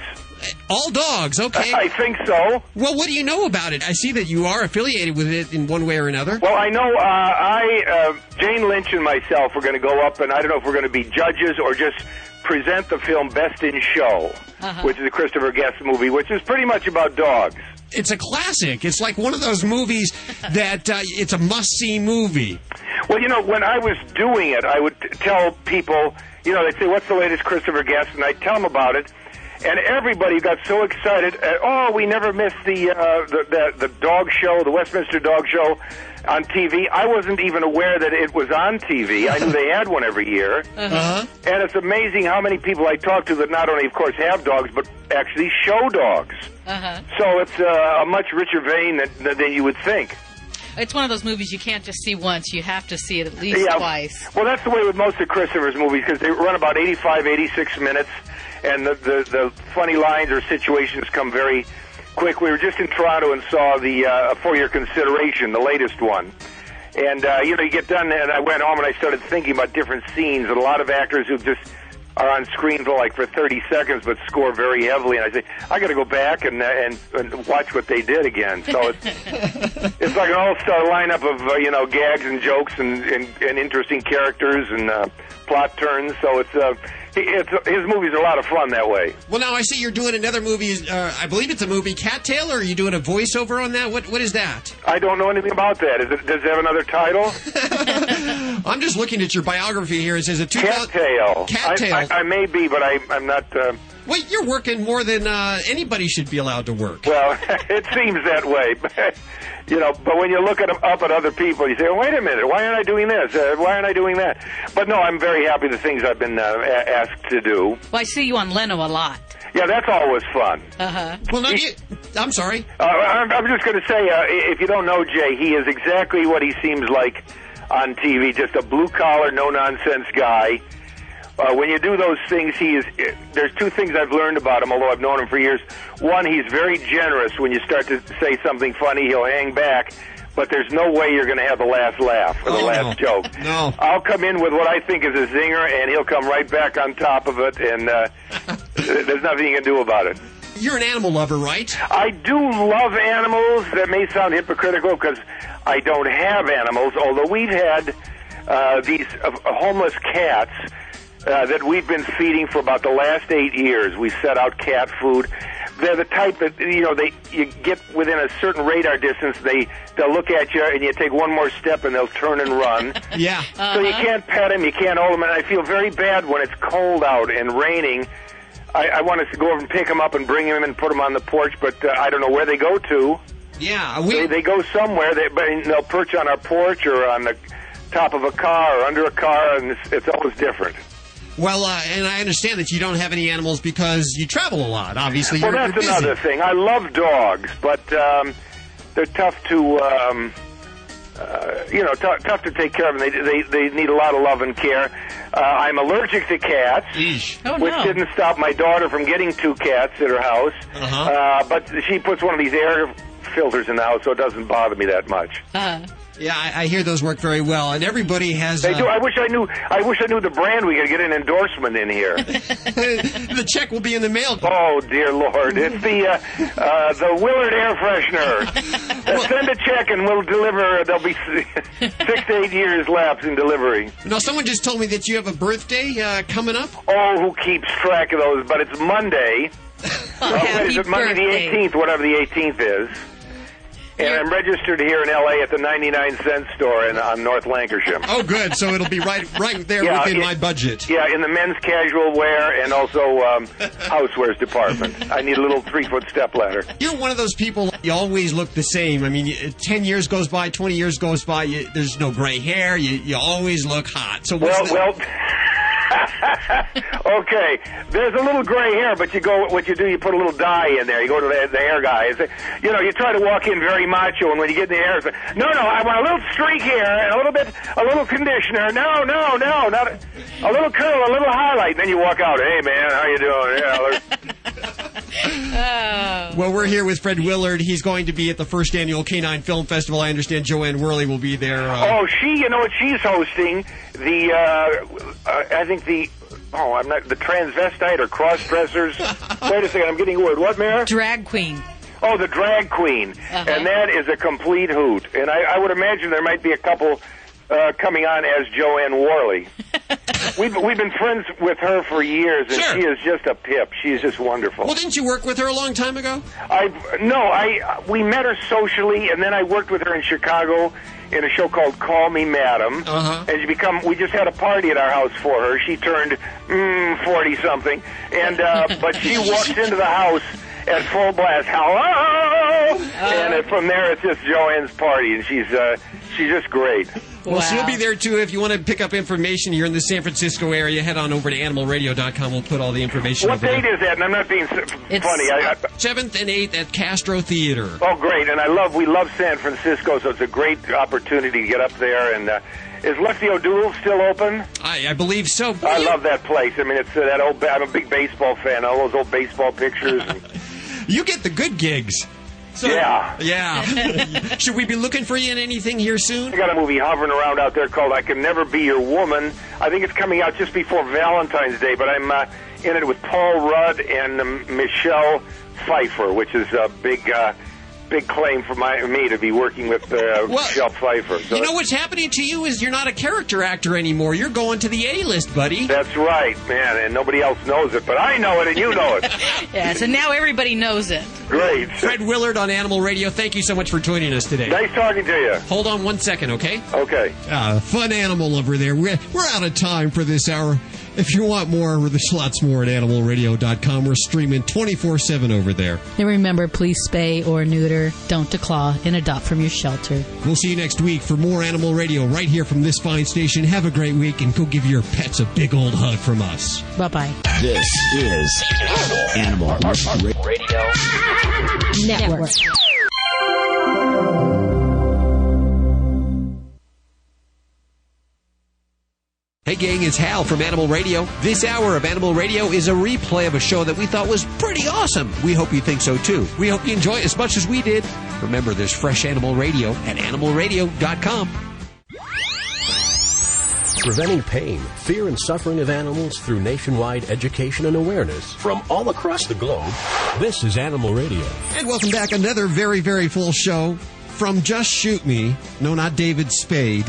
S2: All dogs, okay.
S16: I think so.
S2: Well, what do you know about it? I see that you are affiliated with it in one way or another.
S16: Well, I know Jane Lynch and myself are going to go up, and I don't know if we're going to be judges or just present the film Best in Show, which is a Christopher Guest movie, which is pretty much about dogs.
S2: It's a classic. It's like one of those movies that it's a must-see movie.
S16: Well, when I was doing it, I would tell people, they'd say, what's the latest Christopher Guest? And I'd tell them about it. And everybody got so excited. We never missed the dog show, the Westminster Dog Show on TV. I wasn't even aware that it was on TV. I knew they had one every year. And it's amazing how many people I talk to that not only, of course, have dogs, but actually show dogs. So it's a much richer vein than you would think.
S3: It's one of those movies you can't just see once. You have to see it at least twice.
S16: Well, that's the way with most of Christopher's movies because they run about 85, 86 minutes, and the funny lines or situations come very quick. We were just in Toronto and saw the For Your Consideration, the latest one. And, you get done, and I went home and I started thinking about different scenes, and a lot of actors who just are on screen for 30 seconds but score very heavily. And I say, I got to go back and watch what they did again. So it's like an all-star lineup of, gags and jokes and interesting characters and plot turns. So his movies are a lot of fun that way.
S2: Well, now I see you're doing another movie. I believe it's a movie, Cattail, or are you doing a voiceover on that? What is that?
S16: I don't know anything about that. Does it have another title?
S2: I'm just looking at your biography here. It says
S16: Cattail.
S2: Cattail.
S16: I may be, but I'm not...
S2: Well, you're working more than anybody should be allowed to work.
S16: Well, it seems that way. But when you look up at other people, you say, oh, wait a minute, why aren't I doing this? Why aren't I doing that? But no, I'm very happy the things I've been asked to do.
S3: Well, I see you on Leno a lot.
S16: Yeah, that's always fun.
S3: Uh-huh.
S2: Well, no, I'm sorry.
S16: I'm just going to say, if you don't know Jay, he is exactly what he seems like on TV, just a blue-collar, no-nonsense guy. When you do those things, there's two things I've learned about him, although I've known him for years. One, he's very generous. When you start to say something funny, he'll hang back. But there's no way you're going to have the last laugh or the last joke.
S2: No.
S16: I'll come in with what I think is a zinger, and he'll come right back on top of it, and there's nothing you can do about it.
S2: You're an animal lover, right?
S16: I do love animals. That may sound hypocritical because I don't have animals, although we've had these homeless cats that we've been feeding for about the last 8 years. We set out cat food. They're the type that, you get within a certain radar distance, they'll look at you, and you take one more step, and they'll turn and run.
S2: Yeah.
S16: So you can't pet them, you can't hold them, and I feel very bad when it's cold out and raining. I want to go over and pick them up and bring them and put them on the porch, but I don't know where they go to.
S2: Yeah.
S16: They go somewhere, they'll perch on our porch or on the top of a car or under a car, and it's always different.
S2: Well, and I understand that you don't have any animals because you travel a lot, obviously.
S16: Well, that's another thing. I love dogs, but they're tough to, tough to take care of. They need a lot of love and care. I'm allergic to cats, which didn't stop my daughter from getting 2 cats at her house.
S2: Uh-huh.
S16: But she puts one of these air filters in the house, so it doesn't bother me that much.
S3: Uh-huh.
S2: Yeah, I hear those work very well, and everybody has...
S16: They do. I wish I knew the brand. We could get an endorsement in here.
S2: The check will be in the mail.
S16: Oh, dear Lord. It's the Willard air freshener. Send a check and we'll deliver. There'll be 6 to 8 years lapse in delivery.
S2: Now, someone just told me that you have a birthday coming up.
S16: Oh, who keeps track of those? But it's Monday.
S3: Happy birthday.
S16: Monday the 18th, whatever the 18th is. And I'm registered here in L.A. at the 99-cent store on North Lancashire.
S2: Oh, good. So it'll be right there within my budget.
S16: Yeah, in the men's casual wear and also housewares department. I need a little 3-foot stepladder.
S2: You're one of those people, you always look the same. I mean, 10 years goes by, 20 years goes by, there's no gray hair. You always look hot. So
S16: okay, there's a little gray hair, but you put a little dye in there. You go to the hair guy. You try to walk in very macho, and when you get in the hair, it's like, no, I want a little streak here, and a little conditioner. No, not a little curl, a little highlight. And then you walk out. Hey, man, how you doing? Yeah.
S2: Well, we're here with Fred Willard. He's going to be at the first annual Canine Film Festival. I understand Joanne Worley will be there.
S16: She's hosting the transvestite or cross-dressers. Wait a second, I'm getting a word. What, Mayor?
S3: Drag queen.
S16: Oh, the drag queen.
S3: Uh-huh.
S16: And that is a complete hoot. And I would imagine there might be a couple coming on as Joanne Worley. We've been friends with her for years, and she is just a pip. She's just wonderful.
S2: Well, didn't you work with her a long time ago?
S16: We met her socially, and then I worked with her in Chicago in a show called Call Me Madam.
S2: Uh-huh.
S16: And we just had a party at our house for her. She turned 40-something, and but she walked into the house at full blast. Hello! And from there, it's just Joanne's party, and she's just great.
S2: Well, she'll be there, too. If you want to pick up information, you're in the San Francisco area, head on over to animalradio.com. We'll put all the information
S16: What
S2: over
S16: date
S2: there.
S16: is that? And I'm not being funny.
S2: 7th and 8th at Castro Theater.
S16: Oh, great. And we love San Francisco, so it's a great opportunity to get up there. And is Lefty O'Doul still open?
S2: I believe so.
S16: I love that place. I mean, it's that old. I'm a big baseball fan. All those old baseball pictures.
S2: You get the good gigs. So, yeah. Should we be looking for you in anything here soon?
S16: I got a movie hovering around out there called I Can Never Be Your Woman. I think it's coming out just before Valentine's Day, but I'm in it with Paul Rudd and Michelle Pfeiffer, which is a big claim for me to be working with Michelle Pfeiffer. So
S2: you know what's happening to you is you're not a character actor anymore. You're going to the A-list, buddy.
S16: That's right, man, and nobody else knows it, but I know it and you know it.
S3: Yeah, so now everybody knows it.
S16: Great.
S2: Fred Willard on Animal Radio, thank you so much for joining us today.
S16: Nice talking to you.
S2: Hold on 1 second, okay?
S16: Okay.
S2: Fun animal lover there. We're out of time for this hour. If you want more, there's lots more at animalradio.com. We're streaming 24/7 over there.
S3: And remember, please spay or neuter, don't declaw, and adopt from your shelter.
S2: We'll see you next week for more Animal Radio right here from this fine station. Have a great week, and go give your pets a big old hug from us.
S3: Bye-bye.
S1: This is Animal Radio
S3: Network.
S2: Hey gang, it's Hal from Animal Radio. This hour of Animal Radio is a replay of a show that we thought was pretty awesome. We hope you think so too. We hope you enjoy it as much as we did. Remember, there's fresh Animal Radio at animalradio.com.
S1: Preventing pain, fear, and suffering of animals through nationwide education and awareness from all across the globe. This is Animal Radio.
S2: And welcome back. Another very, very full show from Just Shoot Me. No, not David Spade.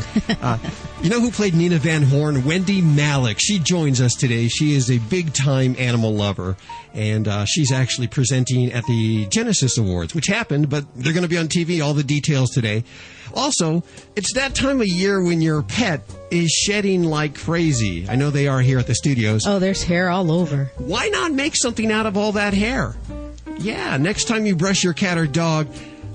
S2: You know who played Nina Van Horn? Wendy Malick. She joins us today. She is a big-time animal lover, and she's actually presenting at the Genesis Awards, which happened, but they're going to be on TV, all the details today. Also, it's that time of year when your pet is shedding like crazy. I know they are here at the studios.
S3: Oh, there's hair all over.
S2: Why not make something out of all that hair? Yeah, next time you brush your cat or dog,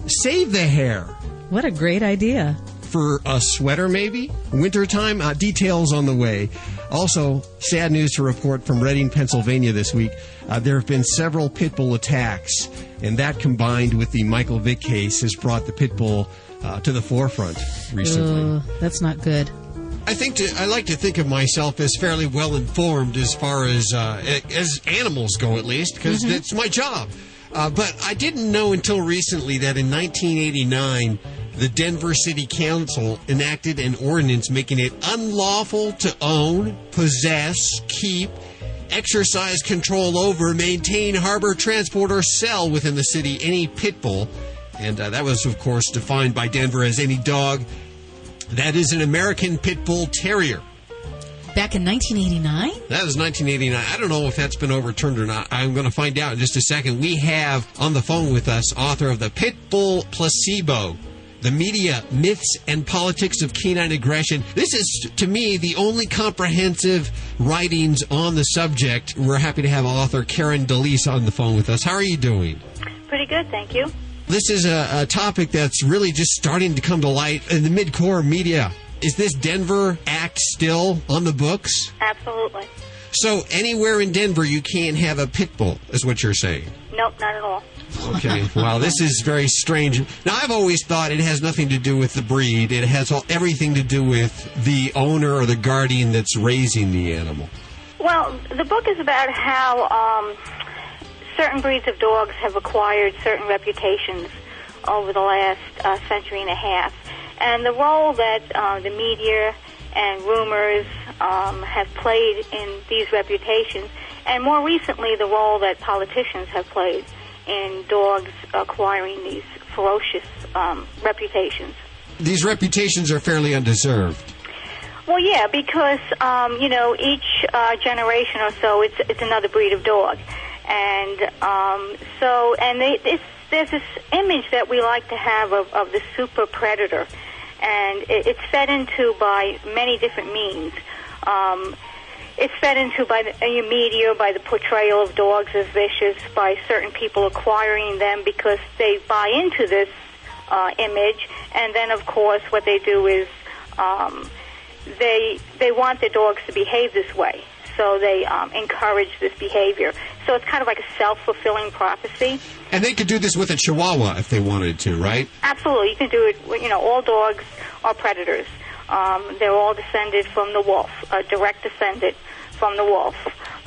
S2: save the hair.
S3: What a great idea.
S2: For a sweater, maybe? Wintertime? Details on the way. Also, sad news to report from Reading, Pennsylvania this week. There have been several pit bull attacks, and that combined with the Michael Vick case has brought the pit bull to the forefront recently.
S3: That's not good.
S2: I like to think of myself as fairly well informed as far as animals go, at least, because that's my job. But I didn't know until recently that in 1989, the Denver City Council enacted an ordinance making it unlawful to own, possess, keep, exercise control over, maintain, harbor, transport, or sell within the city any pit bull. And that was, of course, defined by Denver as any dog that is an American Pit Bull Terrier.
S3: Back in 1989?
S2: That was 1989. I don't know if that's been overturned or not. I'm going to find out in just a second. We have on the phone with us author of The Pit Bull Placebo, The Media, Myths, and Politics of Canine Aggression. This is, to me, the only comprehensive writings on the subject. We're happy to have author Karen DeLise on the phone with us. How are you doing?
S17: Pretty good, thank you.
S2: This is a topic that's really just starting to come to light in the mid-core media. Is this Denver Act still on the books?
S17: Absolutely.
S2: So anywhere in Denver you can't have a pit bull, is what you're saying?
S17: Nope, not at all.
S2: Okay, wow, this is very strange. Now, I've always thought it has nothing to do with the breed. It has everything to do with the owner or the guardian that's raising the animal.
S17: Well, the book is about how certain breeds of dogs have acquired certain reputations over the last century and a half. And the role that the media and rumors have played in these reputations, and more recently the role that politicians have played in dogs acquiring these ferocious reputations.
S2: These reputations are fairly undeserved.
S17: Well, yeah, because, each generation or so, it's another breed of dog. And there's this image that we like to have of the super predator, and it's fed into by many different means. it's fed into by the media, by the portrayal of dogs as vicious, by certain people acquiring them because they buy into this image. And then, of course, what they do is they want their dogs to behave this way. So they encourage this behavior. So it's kind of like a self-fulfilling prophecy.
S2: And they could do this with a Chihuahua if they wanted to, right?
S17: Absolutely. You can do it. You know, all dogs are predators. They're all descended from the wolf, direct descended from the wolf.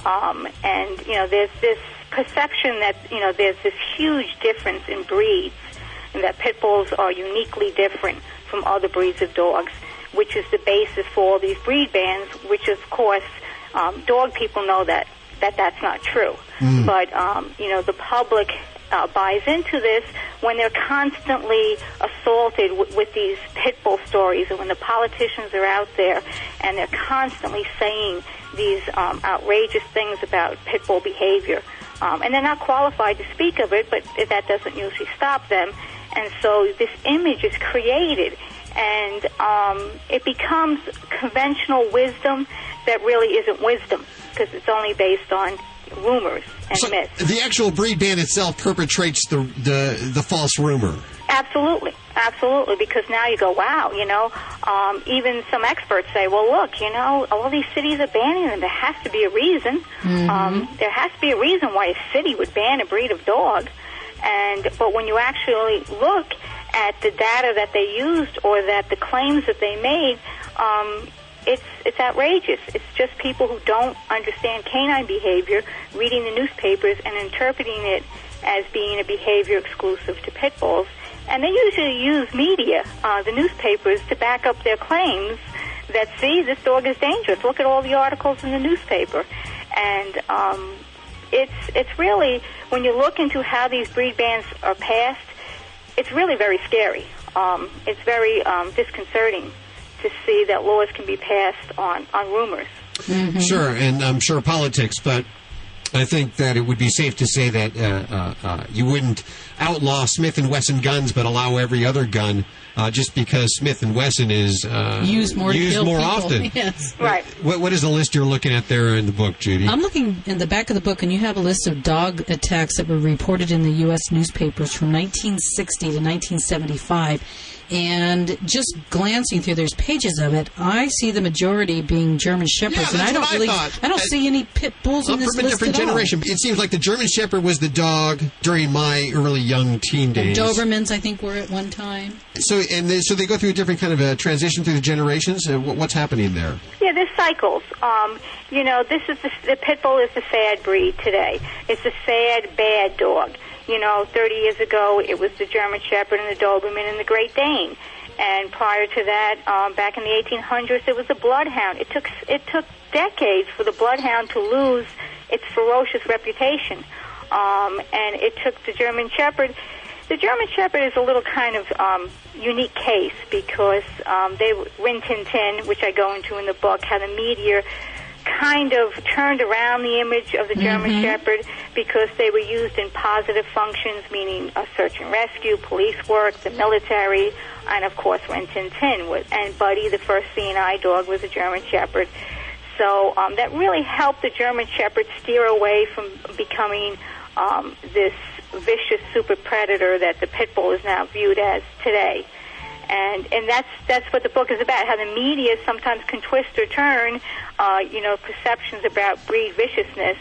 S17: And, you know, there's this perception that, you know, there's this huge difference in breeds and that pit bulls are uniquely different from other breeds of dogs, which is the basis for all these breed bans, which, of course, dog people know that that's not true. But, you know, the public buys into this when they're constantly assaulted with these pit bull stories, and when the politicians are out there and they're constantly saying these outrageous things about pit bull behavior. And they're not qualified to speak of it, but that doesn't usually stop them. And so this image is created, and it becomes conventional wisdom that really isn't wisdom, because it's only based on rumors and myths.
S2: The actual breed ban itself perpetrates the false rumor.
S17: Absolutely, absolutely, because now you go, wow, you know, even some experts say, well, look, you know, all these cities are banning them. There has to be a reason. There has to be a reason why a city would ban a breed of dog. But when you actually look at the data that they used or that the claims that they made, it's outrageous. It's just people who don't understand canine behavior reading the newspapers and interpreting it as being a behavior exclusive to pit bulls. And they usually use media, the newspapers, to back up their claims that, see, this dog is dangerous. Look at all the articles in the newspaper. And it's really, when you look into how these breed bans are passed, it's really very scary. It's very disconcerting to see that laws can be passed on rumors.
S2: Sure, and I'm sure politics, but I think that it would be safe to say that you wouldn't outlaw Smith & Wesson guns but allow every other gun just because Smith & Wesson is
S3: used more
S2: often.
S3: Yes.
S17: Right.
S2: What is the list you're looking at there in the book, Judy?
S3: I'm looking in the back of the book, and you have a list of dog attacks that were reported in the U.S. newspapers from 1960 to 1975. And just glancing through, there's pages of it. I see the majority being German Shepherds, and I don't see any pit bulls in this list at all.
S2: I'm from a different generation. It seems like the German Shepherd was the dog during my early young teen days.
S3: Dobermans, I think, were at one time.
S2: So they go through a different kind of a transition through the generations. What's happening there?
S17: Yeah, there's cycles. You know, this is the pit bull is the sad breed today. It's a sad, bad dog. You know, 30 years ago, it was the German Shepherd and the Doberman and the Great Dane. And prior to that, back in the 1800s, it was the Bloodhound. It took decades for the Bloodhound to lose its ferocious reputation. And it took the German Shepherd. The German Shepherd is a little kind of unique case because Rin Tin Tin, which I go into in the book, how the media kind of turned around the image of the German Shepherd because they were used in positive functions, meaning search and rescue, police work, the military, and of course Rin Tin Tin. And Buddy, the first CNI dog, was a German Shepherd. So that really helped the German Shepherd steer away from becoming this vicious super predator that the pit bull is now viewed as today. And that's what the book is about, how the media sometimes can twist or turn, perceptions about breed viciousness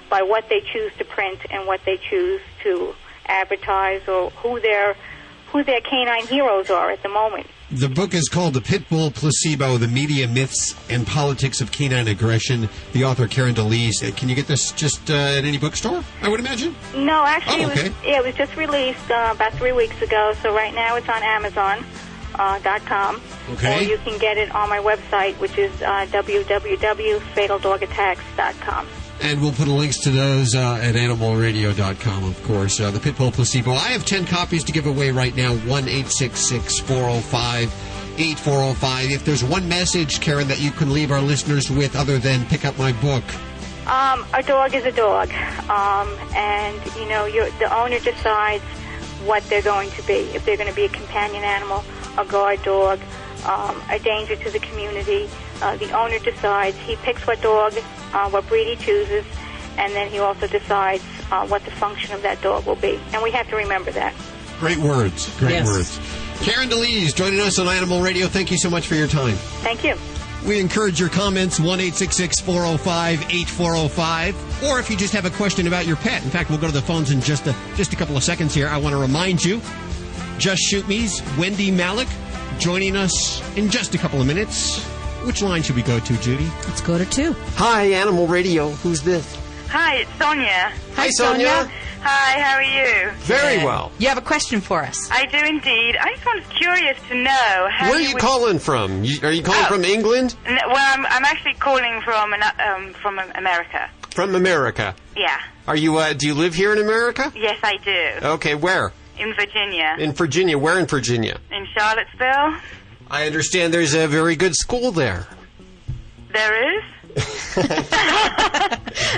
S17: by what they choose to print and what they choose to advertise, or who their canine heroes are at the moment.
S2: The book is called The Pit Bull Placebo, The Media Myths and Politics of Canine Aggression. The author, Karen DeLise. Can you get this just at any bookstore, I would imagine?
S17: No, actually,
S2: okay.
S17: It was just released about 3 weeks ago, so right now it's on Amazon. .com.
S2: Okay.
S17: Or you can get it on my website, which is www.fataldogAttacks.com.
S2: And we'll put links to those at animalradio.com, of course. The Pit Bull Placebo. I have 10 copies to give away right now. 1-866-405-8405. If there's one message, Karen, that you can leave our listeners with other than pick up my book.
S17: A dog is a dog. And, the owner decides what they're going to be. If they're going to be a companion animal, a guard dog, a danger to the community, the owner decides. He picks what dog, what breed he chooses, and then he also decides what the function of that dog will be. And we have to remember that.
S2: Great words. Great words. Karen DeLees joining us on Animal Radio. Thank you so much for your time.
S17: Thank you.
S2: We encourage your comments, 1-866-405-8405. Or if you just have a question about your pet. In fact, we'll go to the phones in just a couple of seconds here. I want to remind you, Just Shoot Me's Wendy Malick joining us in just a couple of minutes. Which line should we go to, Judy?
S3: Let's go to 2.
S18: Hi, Animal Radio. Who's this?
S19: Hi, it's Sonia.
S18: Hi, Sonia.
S19: Hi, how are you?
S18: Very well.
S3: You have a question for us.
S19: I do indeed. I just was curious to know how
S18: Where are you calling from? Are you calling from England?
S19: Well, I'm actually calling from America.
S18: From America.
S19: Yeah.
S18: Are you? Do you live here in America?
S19: Yes, I do.
S18: Okay, where?
S19: In Virginia.
S18: In Virginia. Where in Virginia?
S19: In Charlottesville.
S18: I understand there's a very good school there.
S19: There is?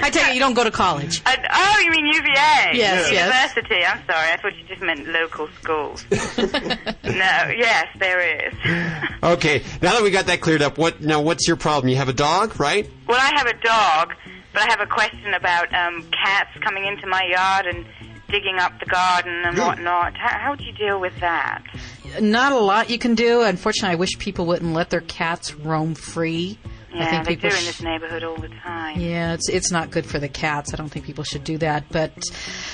S3: I take it you don't go to college.
S19: Oh, you mean UVA?
S3: Yes.
S19: University. I'm sorry. I thought you just meant local schools. No, yes, there is.
S18: Okay, now that we got that cleared up, what's your problem? You have a dog, right?
S19: Well, I have a dog, but I have a question about cats coming into my yard and digging up the garden and whatnot. How do you deal with that?
S3: Not a lot you can do. Unfortunately, I wish people wouldn't let their cats roam free.
S19: Yeah,
S3: I think
S19: they
S3: people
S19: do in this neighborhood all the time.
S3: Yeah, it's not good for the cats. I don't think people should do that. But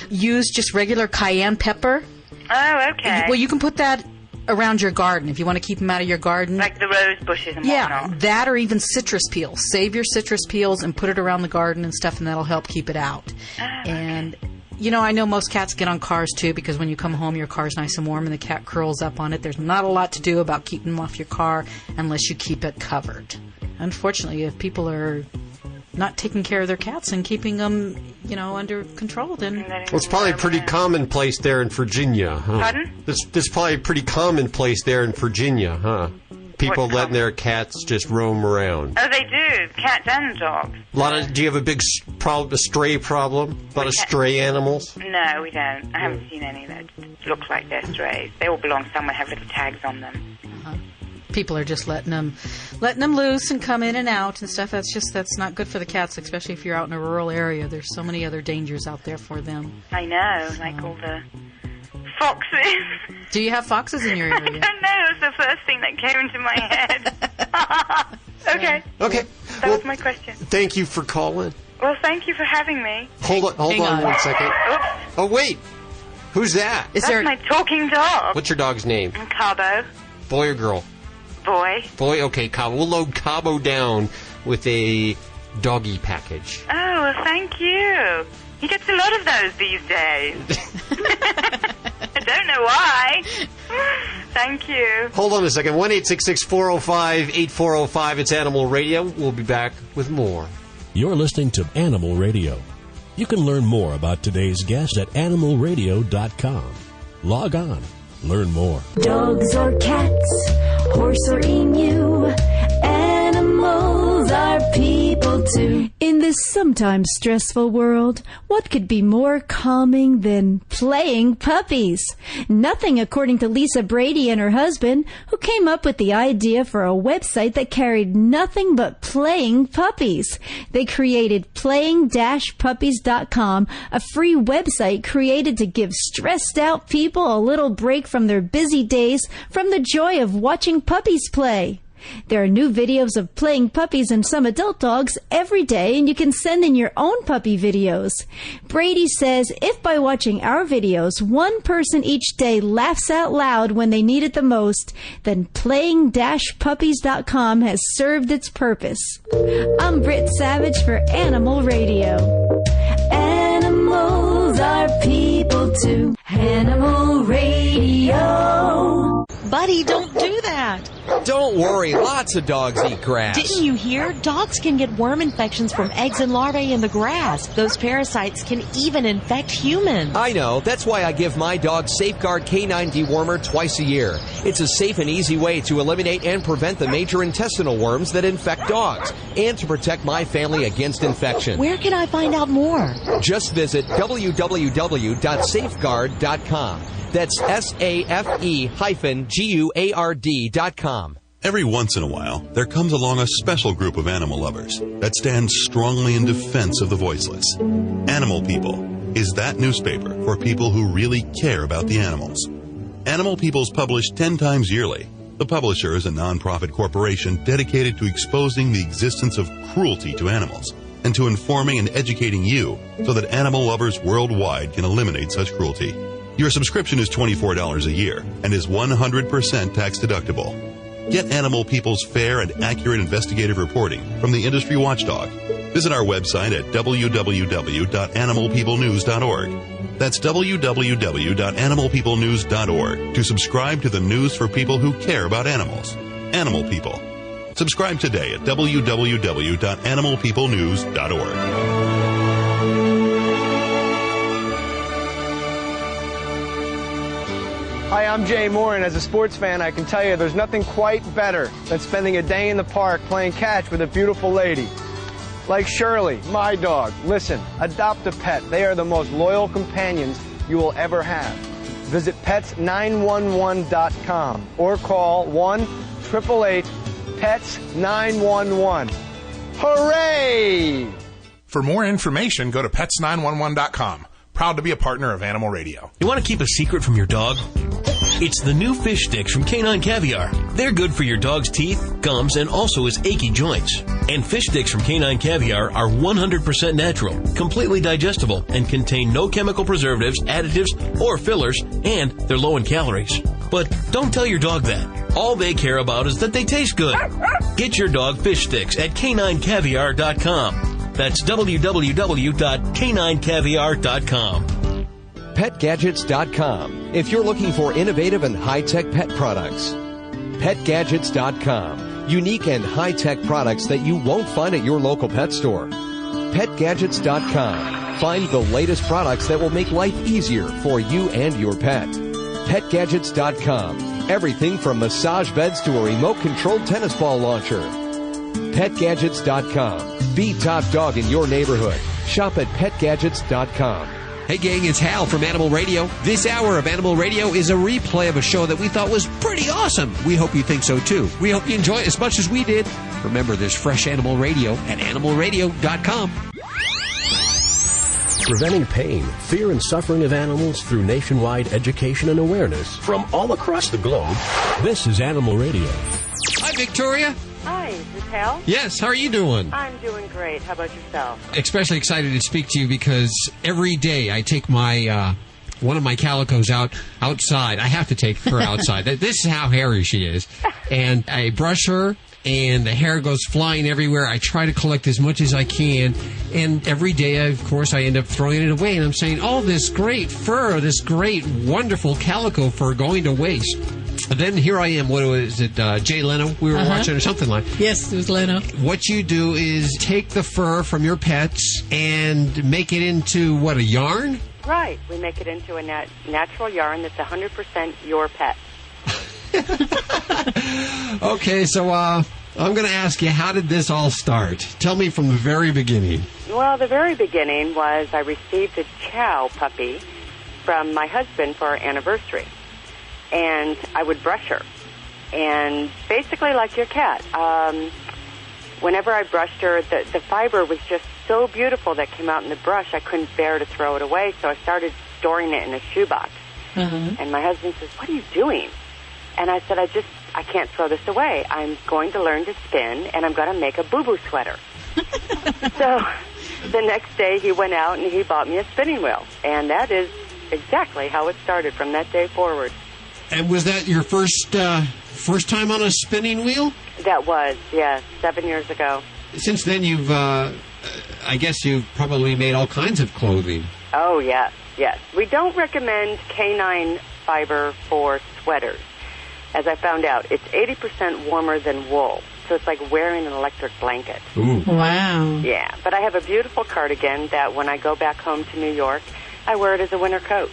S3: use just regular cayenne pepper.
S19: Oh, okay.
S3: Well, you can put that around your garden if you want to keep them out of your garden.
S19: Like the rose bushes and whatnot.
S3: That or even citrus peels. Save your citrus peels and put it around the garden and stuff, and that'll help keep it out.
S19: Oh,
S3: and I know most cats get on cars too, because when you come home, your car's nice and warm and the cat curls up on it. There's not a lot to do about keeping them off your car unless you keep it covered. Unfortunately, if people are not taking care of their cats and keeping them, under control, then...
S18: Well, it's probably pretty commonplace there in Virginia, huh?
S19: Pardon?
S18: This probably pretty commonplace there in Virginia, huh? People letting their cats just roam around.
S19: Oh, they do. Cats and dogs.
S18: Do you have a big stray problem? A lot of stray animals?
S19: No, we don't. I haven't seen any that look like they're strays. They all belong somewhere, have little tags on them.
S3: People are just letting them loose and come in and out and stuff. That's not good for the cats, especially if you're out in a rural area. There's so many other dangers out there for them.
S19: I know, like all the foxes.
S3: Do you have foxes in your area?
S19: I don't know. It was the first thing that came into my head. Okay.
S18: Okay.
S19: That was my question.
S18: Thank you for calling.
S19: Well, thank you for having me.
S18: Hold on 1 second.
S19: Oops.
S18: Oh, wait. Who's that?
S19: That's my talking dog.
S18: What's your dog's name?
S19: Cabo.
S18: Boy or girl?
S19: Boy.
S18: Boy, okay, Cabo. We'll load Cabo down with a doggy package.
S19: Oh, well, thank you. He gets a lot of those these days. I don't know why. Thank you.
S18: Hold on a second. 1-866-405-8405. It's Animal Radio. We'll be back with more.
S1: You're listening to Animal Radio. You can learn more about today's guest at animalradio.com. Log on. Learn more.
S9: Dogs or cats, horse or emu, animals are people too.
S10: In this sometimes stressful world, what could be more calming than playing puppies? Nothing, according to Lisa Brady and her husband, who came up with the idea for a website that carried nothing but playing puppies. They created playing-puppies.com, a free website created to give stressed out people a little break from their busy days from the joy of watching puppies play. There are new videos of playing puppies and some adult dogs every day, and you can send in your own puppy videos. Brady says if by watching our videos, one person each day laughs out loud when they need it the most, then playing-puppies.com has served its purpose. I'm Britt Savage for Animal Radio.
S9: Animals are people too. Animal Radio.
S20: Buddy, don't do that.
S21: Don't worry, lots of dogs eat grass.
S20: Didn't you hear? Dogs can get worm infections from eggs and larvae in the grass. Those parasites can even infect humans.
S21: I know. That's why I give my dog Safeguard K9 Dewormer twice a year. It's a safe and easy way to eliminate and prevent the major intestinal worms that infect dogs, and to protect my family against infection.
S20: Where can I find out more?
S21: Just visit www.safeguard.com. That's SAFE-GUARD.com.
S4: Every once in a while, there comes along a special group of animal lovers that stands strongly in defense of the voiceless. Animal People is that newspaper for people who really care about the animals. Animal People is published 10 times yearly. The publisher is a non-profit corporation dedicated to exposing the existence of cruelty to animals and to informing and educating you so that animal lovers worldwide can eliminate such cruelty. Your subscription is $24 a year and is 100% tax deductible. Get Animal People's fair and accurate investigative reporting from the industry watchdog. Visit our website at www.animalpeoplenews.org. That's www.animalpeoplenews.org to subscribe to the news for people who care about animals. Animal People. Subscribe today at www.animalpeoplenews.org.
S22: Hi, I'm Jay Moore, and as a sports fan, I can tell you there's nothing quite better than spending a day in the park playing catch with a beautiful lady. Like Shirley, my dog. Listen, adopt a pet. They are the most loyal companions you will ever have. Visit pets911.com or call 1-888-PETS-911. Hooray!
S23: For more information, go to pets911.com. Proud to be a partner of Animal Radio.
S7: You want to keep a secret from your dog? It's the new fish sticks from Canine Caviar. They're good for your dog's teeth, gums, and also his achy joints. And fish sticks from Canine Caviar are 100% natural, completely digestible, and contain no chemical preservatives, additives, or fillers, and they're low in calories. But don't tell your dog that. All they care about is that they taste good. Get your dog fish sticks at caninecaviar.com. That's www.caninecaviar.com.
S21: PetGadgets.com. If you're looking for innovative and high-tech pet products, PetGadgets.com. Unique and high-tech products that you won't find at your local pet store. PetGadgets.com. Find the latest products that will make life easier for you and your pet. PetGadgets.com. Everything from massage beds to a remote-controlled tennis ball launcher. PetGadgets.com. Be top dog in your neighborhood. Shop at PetGadgets.com.
S2: Hey gang, it's Hal from Animal Radio. This hour of Animal Radio is a replay of a show that we thought was pretty awesome. We hope you think so too. We hope you enjoy it as much as we did. Remember, there's fresh Animal Radio at animalradio.com.
S1: Preventing pain, fear, and suffering of animals through nationwide education and awareness from all across the globe. This is Animal Radio.
S2: Hi, Victoria.
S24: Hi, is this Hal?
S2: Yes, how are you doing?
S24: I'm doing great. How about yourself?
S2: Especially excited to speak to you because every day I take my one of my calicos outside. I have to take her outside. This is how hairy she is. And I brush her, and the hair goes flying everywhere. I try to collect as much as I can. And every day, of course, I end up throwing it away. And I'm saying, oh, this great fur, this great, wonderful calico fur going to waste. And then here I am. What was it? Jay Leno? We were watching or something like.
S3: Yes, it was Leno.
S2: What you do is take the fur from your pets and make it into what, a yarn?
S24: Right. We make it into a natural yarn that's 100% your pet.
S2: Okay, so I'm going to ask you, how did this all start? Tell me from the very beginning.
S24: Well, the very beginning was I received a Chow puppy from my husband for our anniversary. And I would brush her. And basically like your cat. Whenever I brushed her, the fiber was just so beautiful that came out in the brush, I couldn't bear to throw it away, so I started storing it in a shoebox. And my husband says, what are you doing? And I said, I can't throw this away. I'm going to learn to spin, and I'm going to make a boo-boo sweater. So the next day he went out and he bought me a spinning wheel. And that is exactly how it started from that day forward.
S2: And was that your first time on a spinning wheel?
S24: That was, yes, 7 years ago.
S2: Since then, you've, I guess you've probably made all kinds of clothing.
S24: Oh, yes, yes. We don't recommend canine fiber for sweaters. As I found out, it's 80% warmer than wool. So it's like wearing an electric blanket.
S2: Ooh.
S3: Wow.
S24: Yeah, but I have a beautiful cardigan that when I go back home to New York, I wear it as a winter coat.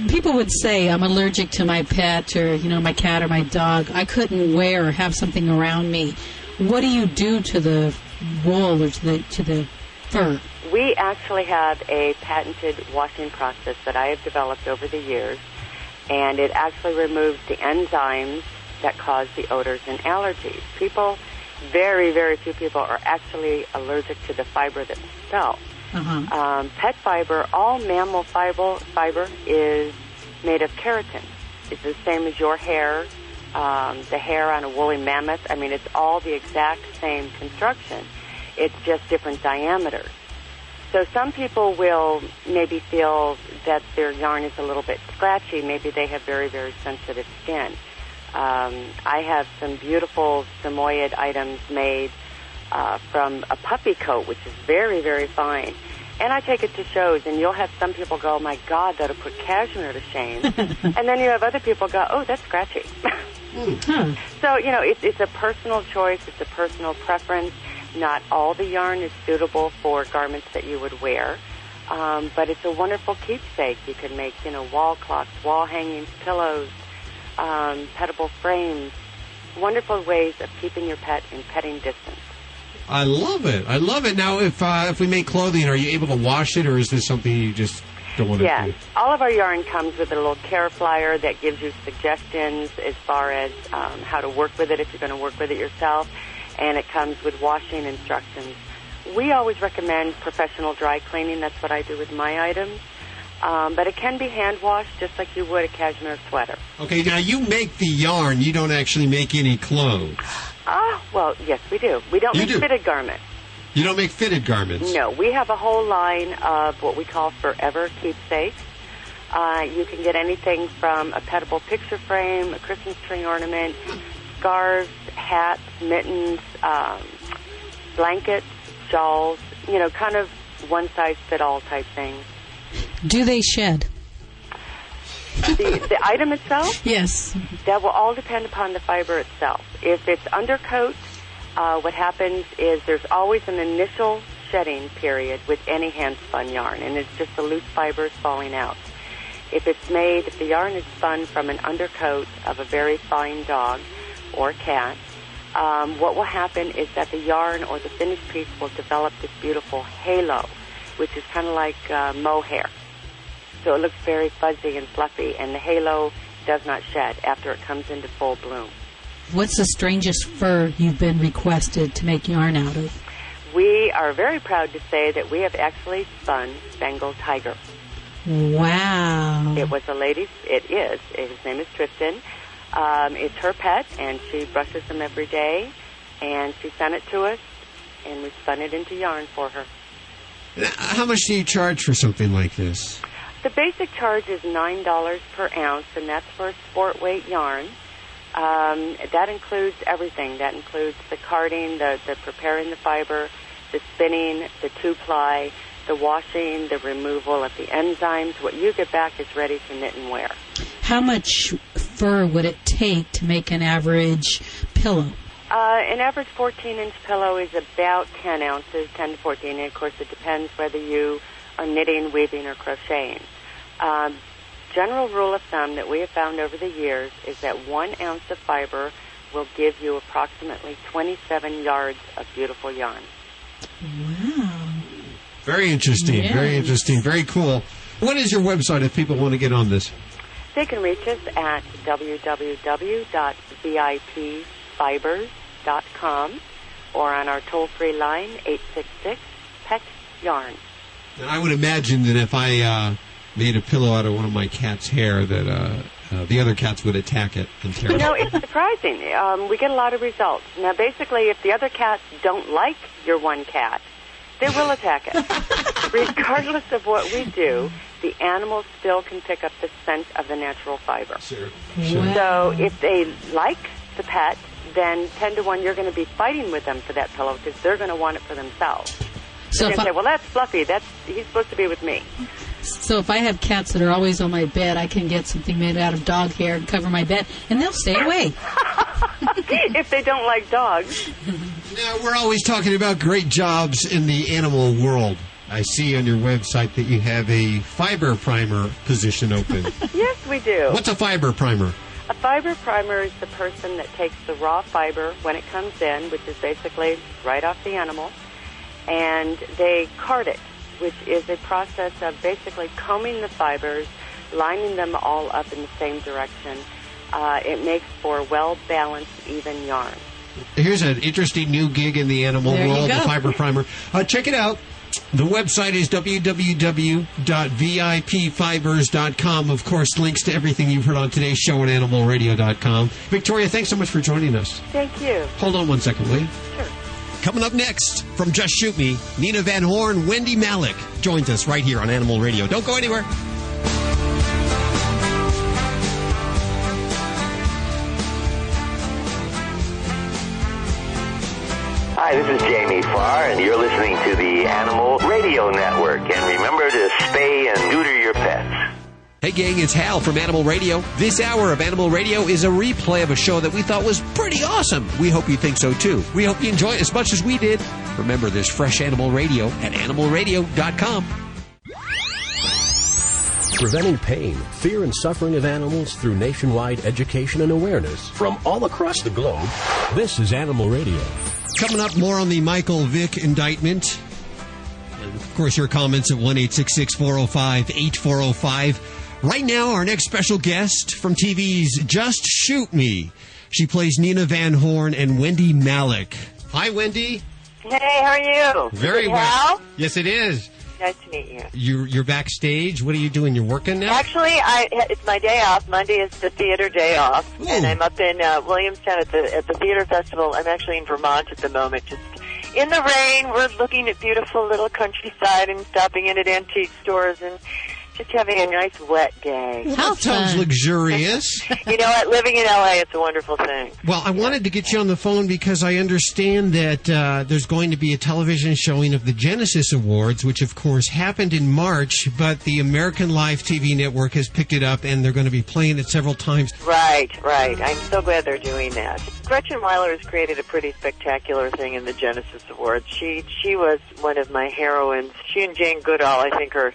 S3: People would say I'm allergic to my pet or, my cat or my dog. I couldn't wear or have something around me. What do you do to the wool or to the fur?
S24: We actually have a patented washing process that I have developed over the years, and it actually removes the enzymes that cause the odors and allergies. People, very, very few people are actually allergic to the fiber themselves. Pet fiber, all mammal fiber is made of keratin. It's the same as your hair, the hair on a woolly mammoth. I mean, it's all the exact same construction. It's just different diameters. So some people will maybe feel that their yarn is a little bit scratchy. Maybe they have very, very sensitive skin. I have some beautiful Samoyed items made from a puppy coat, which is very, very fine. And I take it to shows, and you'll have some people go, oh, my God, that'll put cashmere to shame. And then you have other people go, oh, that's scratchy. So, you know, it's a personal choice. It's a personal preference. Not all the yarn is suitable for garments that you would wear. But it's a wonderful keepsake. You can make, you know, wall clocks, wall hangings, pillows, pettable frames. Wonderful ways of keeping your pet in petting distance.
S2: I love it. I love it. Now, if we make clothing, are you able to wash it, or is this something you just don't want to do?
S24: Yes. All of our yarn comes with a little care flyer that gives you suggestions as far as how to work with it if you're going to work with it yourself, and it comes with washing instructions. We always recommend professional dry cleaning. That's what I do with my items. But it can be hand washed just like you would a cashmere sweater.
S2: Okay, now you make the yarn. You don't actually make any clothes.
S24: Well, yes, we do. We don't make fitted garments.
S2: You don't make fitted garments?
S24: No, we have a whole line of what we call forever keepsakes. You can get anything from a pettable picture frame, a Christmas tree ornament, scarves, hats, mittens, blankets, shawls, you know, kind of one-size-fit-all type things.
S3: Do they shed?
S24: The item itself?
S3: Yes.
S24: That will all depend upon the fiber itself. If it's undercoat, what happens is there's always an initial shedding period with any hand-spun yarn, and it's just the loose fibers falling out. If the yarn is spun from an undercoat of a very fine dog or cat, what will happen is that the yarn or the finished piece will develop this beautiful halo, which is kind of like mohair. So it looks very fuzzy and fluffy, and the halo does not shed after it comes into full bloom.
S3: What's the strangest fur you've been requested to make yarn out of?
S24: We are very proud to say that we have actually spun Bengal tiger.
S3: Wow.
S24: It was a lady. It is. His name is Tristan. It's her pet, and she brushes him every day, and she sent it to us, and we spun it into yarn for her.
S2: How much do you charge for something like this?
S24: The basic charge is $9 per ounce, and that's for a sport weight yarn. That includes everything. That includes the carding, the preparing the fiber, the spinning, the two-ply, the washing, the removal of the enzymes. What you get back is ready to knit and wear.
S3: How much fur would it take to make an average pillow?
S24: An average 14-inch pillow is about 10 ounces, 10 to 14. And, of course, it depends whether you are knitting, weaving, or crocheting. General rule of thumb that we have found over the years is that 1 ounce of fiber will give you approximately 27 yards of beautiful yarn.
S3: Wow.
S2: Very interesting.
S24: Yes.
S2: Very interesting. Very cool. What is your website if people want to get on this?
S24: They can reach us at www.vipfibers.com or on our toll-free line, 866-PET-YARN.
S2: And I would imagine that if I made a pillow out of one of my cat's hair, that the other cats would attack it and tear it.
S24: You know, it's surprising. We get a lot of results. Now, basically, if the other cats don't like your one cat, they will attack it. Regardless of what we do, the animals still can pick up the scent of the natural fiber.
S2: Sure.
S24: So if they like the pet, then 10 to 1, you're going to be fighting with them for that pillow because they're going to want it for themselves.
S3: So
S24: They're going to say, well, that's Fluffy. He's supposed to be with me.
S3: So if I have cats that are always on my bed, I can get something made out of dog hair and cover my bed, and they'll stay away.
S24: If they don't like dogs.
S2: Now, we're always talking about great jobs in the animal world. I see on your website that you have a fiber primer position open.
S24: Yes, we do.
S2: What's a fiber primer?
S24: A fiber primer is the person that takes the raw fiber when it comes in, which is basically right off the animal, and they card it, which is a process of basically combing the fibers, lining them all up in the same direction, it makes for well-balanced, even yarn.
S2: Here's an interesting new gig in the animal
S24: There you
S2: world,
S24: go.
S2: the fiber primer. Check it out. The website is www.vipfibers.com. Of course, links to everything you've heard on today's show at animalradio.com. Victoria, thanks so much for joining us.
S24: Thank you.
S2: Hold on one second, will you?
S24: Sure.
S2: Coming up next, from Just Shoot Me, Nina Van Horn, Wendy Malick joins us right here on Animal Radio. Don't go anywhere.
S5: Hi, this is Jamie Farr, and you're listening to the Animal Radio Network. And remember to spay and neuter your pets.
S2: Hey gang, it's Hal from Animal Radio. This hour of Animal Radio is a replay of a show that we thought was pretty awesome. We hope you think so too. We hope you enjoy it as much as we did. Remember, there's fresh Animal Radio at animalradio.com.
S1: Preventing pain, fear, and suffering of animals through nationwide education and awareness from all across the globe. This is Animal Radio.
S2: Coming up, more on the Michael Vick indictment. And of course, your comments at 1-866-405-8405. Right now, our next special guest from TV's Just Shoot Me. She plays Nina Van Horn and Wendy Malick. Hi, Wendy.
S24: Hey, how are you?
S2: Very
S24: Is it
S2: well.
S24: Hal?
S2: Yes, it is.
S24: Nice to meet you.
S2: You're backstage. What are you doing? You're working now?
S24: Actually, it's my day off. Monday is the theater day off, and I'm up in Williamstown at the theater festival. I'm actually in Vermont at the moment, just in the rain. We're looking at beautiful little countryside and stopping in at antique stores and just having a nice wet day.
S2: That sounds luxurious.
S24: You know what? Living in LA, it's a wonderful thing.
S2: Well, I wanted to get you on the phone because I understand that there's going to be a television showing of the Genesis Awards, which of course happened in March, but the American Live TV network has picked it up and they're going to be playing it several times.
S24: Right. I'm so glad they're doing that. Gretchen Weiler has created a pretty spectacular thing in the Genesis Awards. She was one of my heroines. She and Jane Goodall, I think, are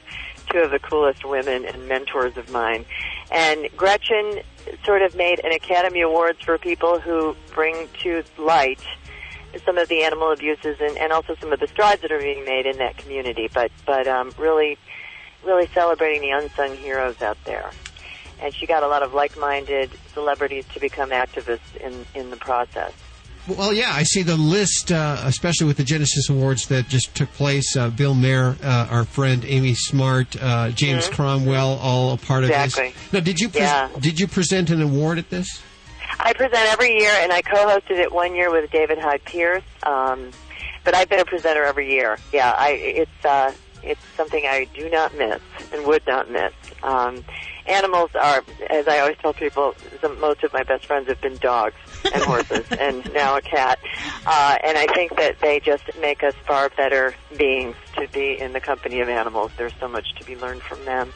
S24: two of the coolest women and mentors of mine. And Gretchen sort of made an Academy Awards for people who bring to light some of the animal abuses and also some of the strides that are being made in that community, but really celebrating the unsung heroes out there. And she got a lot of like-minded celebrities to become activists in the process.
S2: Well, yeah, I see the list, especially with the Genesis Awards that just took place. Bill Maher, our friend Amy Smart, James Cromwell, all a part of this. Now, did you present an award at this?
S24: I present every year, and I co-hosted it one year with David Hyde Pierce. But I've been a presenter every year. Yeah, it's something I do not miss and would not miss. Animals are, as I always tell people, most of my best friends have been dogs and horses and now a cat. And I think that they just make us far better beings to be in the company of animals. There's so much to be learned from them.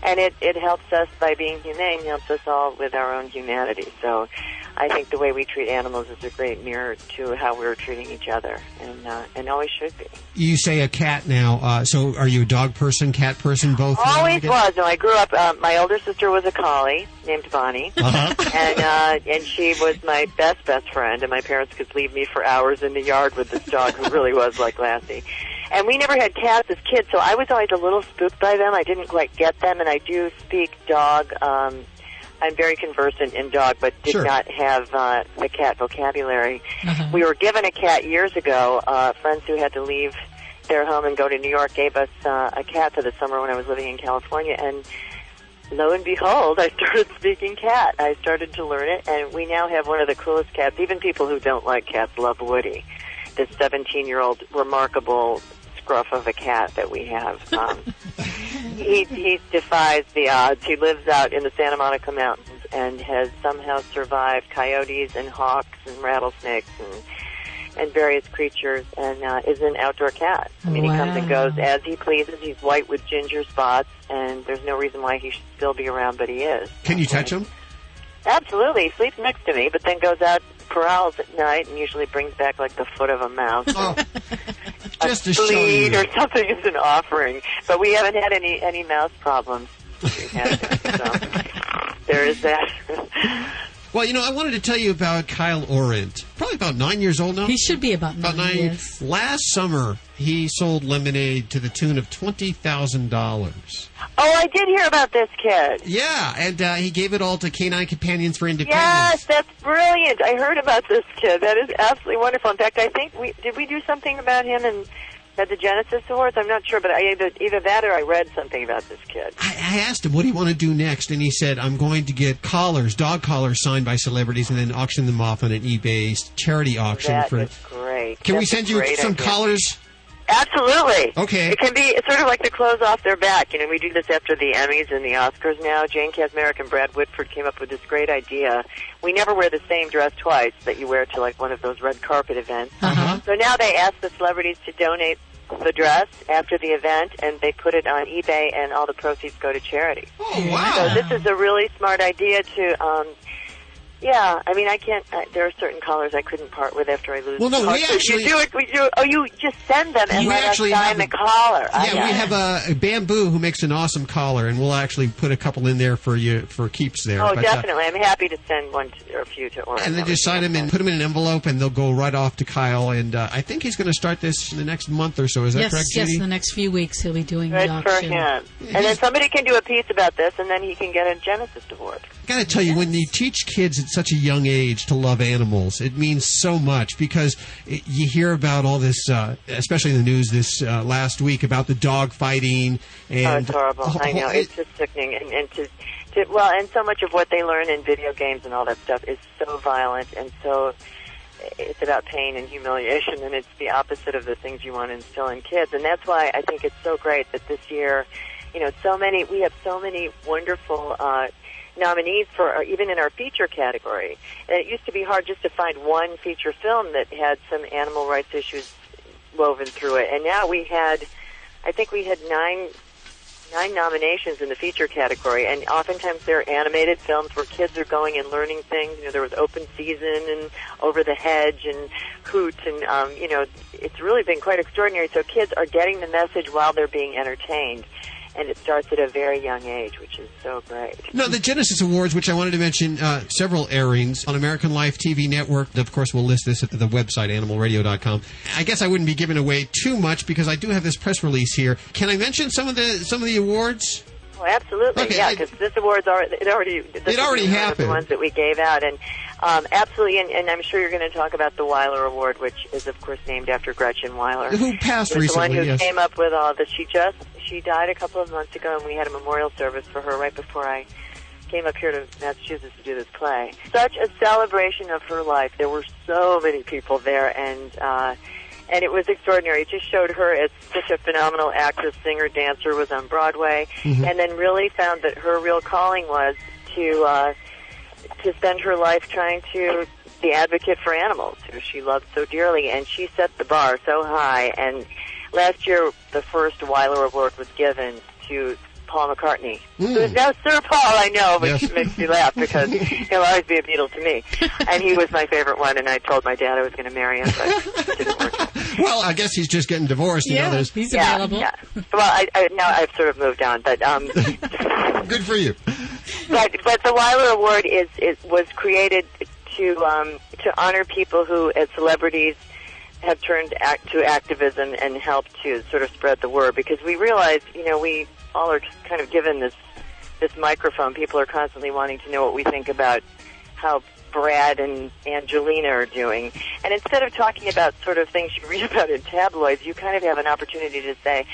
S24: And it helps us, by being humane, helps us all with our own humanity. So I think the way we treat animals is a great mirror to how we're treating each other, and always should be. You
S2: say a cat now. So are you a dog person, cat person, both?
S24: Always was. No, I grew up, my older sister was a collie named Bonnie, and she was my best friend, and my parents could leave me for hours in the yard with this dog who really was like Lassie. And we never had cats as kids, so I was always a little spooked by them. I didn't quite get them, and I do speak dog. I'm very conversant in dog, but did not have the cat vocabulary. We were given a cat years ago. Friends who had to leave their home and go to New York gave us a cat for the summer when I was living in California, and lo and behold, I started speaking cat. I started to learn it, and we now have one of the coolest cats. Even people who don't like cats love Woody, this 17-year-old remarkable scruff of a cat that we have. He defies the odds. He lives out in the Santa Monica Mountains and has somehow survived coyotes and hawks and rattlesnakes and various creatures, and is an outdoor cat. I mean, he comes and goes as he pleases. He's white with ginger spots, and there's no reason why he should still be around, but he is.
S2: Can you touch him?
S24: Absolutely. He sleeps next to me, but then goes out, prowls at night, and usually brings back like the foot of a mouse.
S2: Just to show you.
S24: Or something as an offering. But we haven't had any mouse problems. So there is that.
S2: Well, I wanted to tell you about Kyle Orant. Probably about 9 years old now.
S3: He should be about 9. Yes.
S2: Last summer, he sold lemonade to the tune of $20,000.
S14: Oh, I did hear about this kid.
S2: Yeah, and he gave it all to Canine Companions for Independence.
S14: Yes, that's brilliant. I heard about this kid. That is absolutely wonderful. In fact, I think we do something about him and at the Genesis Awards? I'm not sure, but either that or I read something about this kid.
S2: I asked him, what do you want to do next? And he said, I'm going to get dog collars signed by celebrities and then auction them off on an eBay charity auction.
S14: That is great.
S2: Can we send you some collars?
S14: Absolutely.
S2: Okay.
S14: It's sort of like the clothes off their back. We do this after the Emmys and the Oscars now. Jane Kasmerick and Brad Whitford came up with this great idea. We never wear the same dress twice that you wear to like one of those red carpet events.
S2: Uh-huh.
S14: So now they ask the celebrities to donate the dress after the event, and they put it on eBay, and all the proceeds go to charity.
S2: Oh, wow.
S14: So this is a really smart idea to... I can't. There are certain collars I couldn't part with after I lose.
S2: Well, no, we actually
S14: you do it. You just send them and let us sign the collar.
S2: Yeah, we have a Bamboo who makes an awesome collar, and we'll actually put a couple in there for you for keeps there.
S14: Oh, definitely. I'm happy to send one or a few to Orange.
S2: And then just sign them and put them in an envelope, and they'll go right off to Kyle. And I think he's going to start this in the next month or so. Is that correct, Judy?
S3: Yes, in the next few weeks he'll be doing
S14: Good
S3: the auction.
S14: for him. And then somebody can do a piece about this, and then he can get a Genesis award.
S2: I got to tell you, when you teach kids at such a young age to love animals, it means so much because you hear about all this, especially in the news this last week, about the dog fighting. And
S14: it's horrible. I know. It's just sickening. And so much of what they learn in video games and all that stuff is so violent and so... It's about pain and humiliation, and it's the opposite of the things you want to instill in kids. And that's why I think it's so great that this year, we have so many wonderful nominees for even in our feature category. And it used to be hard just to find one feature film that had some animal rights issues woven through it. And now I think we had nine nominations in the feature category, and oftentimes they're animated films where kids are going and learning things. There was Open Season and Over the Hedge and Hoot, and it's really been quite extraordinary. So kids are getting the message while they're being entertained. And it starts at a very young age, which is so great.
S2: No, the Genesis Awards, which I wanted to mention, several airings on American Life TV Network. Of course, we'll list this at the website, animalradio.com. I guess I wouldn't be giving away too much because I do have this press release here. Can I mention some of the awards?
S14: Oh, absolutely,
S2: okay,
S14: yeah, because this award's already
S2: happened.
S14: The ones that we gave out, and absolutely, and I'm sure you're going to talk about the Weiler Award, which is of course named after Gretchen Weiler,
S2: who passed
S14: recently.
S2: The one who
S14: yes. came up with all this. She died a couple of months ago, and we had a memorial service for her right before I came up here to Massachusetts to do this play. Such a celebration of her life. There were so many people there, and it was extraordinary. It just showed her as such a phenomenal actress, singer, dancer, was on Broadway, and then really found that her real calling was to spend her life trying to be advocate for animals, who she loved so dearly, and she set the bar so high. And last year, the first Weiler Award was given to Paul McCartney. So now Sir Paul, I know, but it makes me laugh because he'll always be a Beatle to me. And he was my favorite one, and I told my dad I was going to marry him, but it didn't work out.
S2: Well, I guess he's just getting divorced.
S3: Yeah, he's available.
S14: Yeah. Well, now I've sort of moved on, but
S2: good for you.
S14: But the Weiler Award was created to honor people who, as celebrities, have turned to activism and helped to sort of spread the word, because we realize, we all are just kind of given this microphone. People are constantly wanting to know what we think about how Brad and Angelina are doing. And instead of talking about sort of things you read about in tabloids, you kind of have an opportunity to say,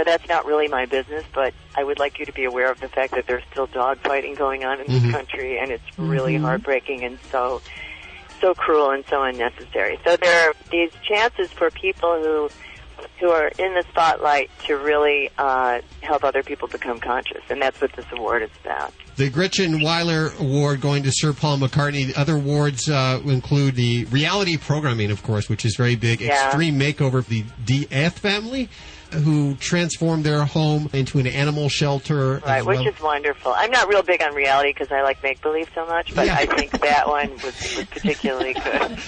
S14: that's not really my business, but I would like you to be aware of the fact that there's still dog fighting going on in this country, and it's really heartbreaking and so cruel and so unnecessary. So there are these chances for people who are in the spotlight to really help other people become conscious, and that's what this award is about.
S2: The Gretchen Weiler Award going to Sir Paul McCartney. The other awards include the reality programming, of course, which is very big.
S14: Yeah.
S2: Extreme Makeover of the DF family, who transformed their home into an animal shelter.
S14: Right, which is wonderful. I'm not real big on reality because I like make-believe so much, but I think that one was particularly good.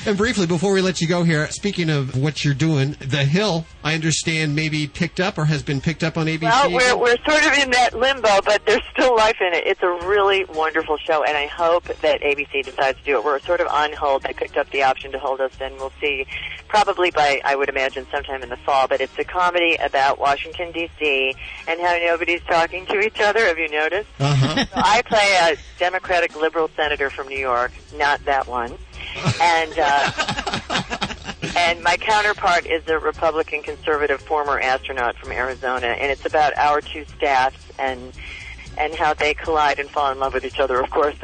S2: And briefly, before we let you go here, speaking of what you're doing, The Hill, I understand, maybe picked up or has been picked up on ABC?
S24: Well, we're sort of in that limbo, but there's still life in it. It's a really wonderful show, and I hope that ABC decides to do it. We're sort of on hold. They picked up the option to hold us, and we'll see probably by, I would imagine, sometime in the fall. But it's a comedy about Washington, D.C., and how nobody's talking to each other. Have you noticed?
S2: Uh-huh.
S24: So I play a Democratic liberal senator from New York, not that one. And my counterpart is a Republican conservative former astronaut from Arizona, and it's about our two staffs and how they collide and fall in love with each other, of course,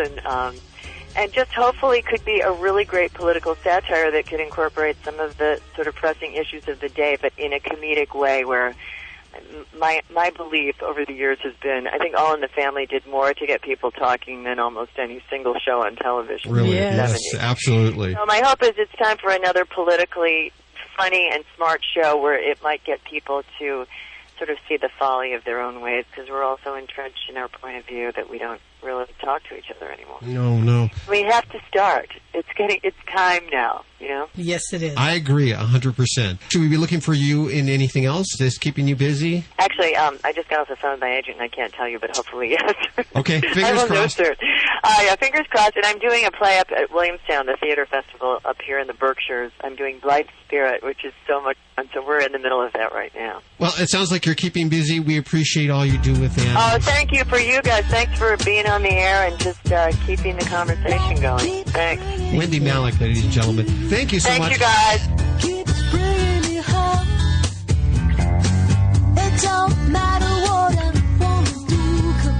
S24: and just hopefully could be a really great political satire that could incorporate some of the sort of pressing issues of the day, but in a comedic way where my belief over the years has been, I think All in the Family did more to get people talking than almost any single show on television.
S2: Really?
S24: In the
S2: Yes,
S24: 70s.
S2: absolutely.
S24: So my hope is it's time for another politically funny and smart show where it might get people to sort of see the folly of their own ways, because we're all so entrenched in our point of view that we don't really talk to each other anymore.
S2: No.
S24: We have to start. It's time now, you know?
S3: Yes, it is.
S2: I agree 100%. Should we be looking for you in anything else that's keeping you busy?
S24: Actually, I just got off the phone with my agent, and I can't tell you, but hopefully, yes.
S2: Okay, fingers crossed.
S24: Yeah, fingers crossed. And I'm doing a play up at Williamstown, the theater festival up here in the Berkshires. I'm doing Blithe Spirit, which is so much fun. So we're in the middle of that right now.
S2: Well, it sounds like you're keeping busy. We appreciate all you do with the animals.
S24: Oh, thank you for you guys. Thanks for being on the air and just keeping the conversation going. Thanks.
S2: Wendy Malick, ladies and gentlemen. Thank you so much.
S24: Thank you, guys.
S9: It don't matter what I wanna do, 'cause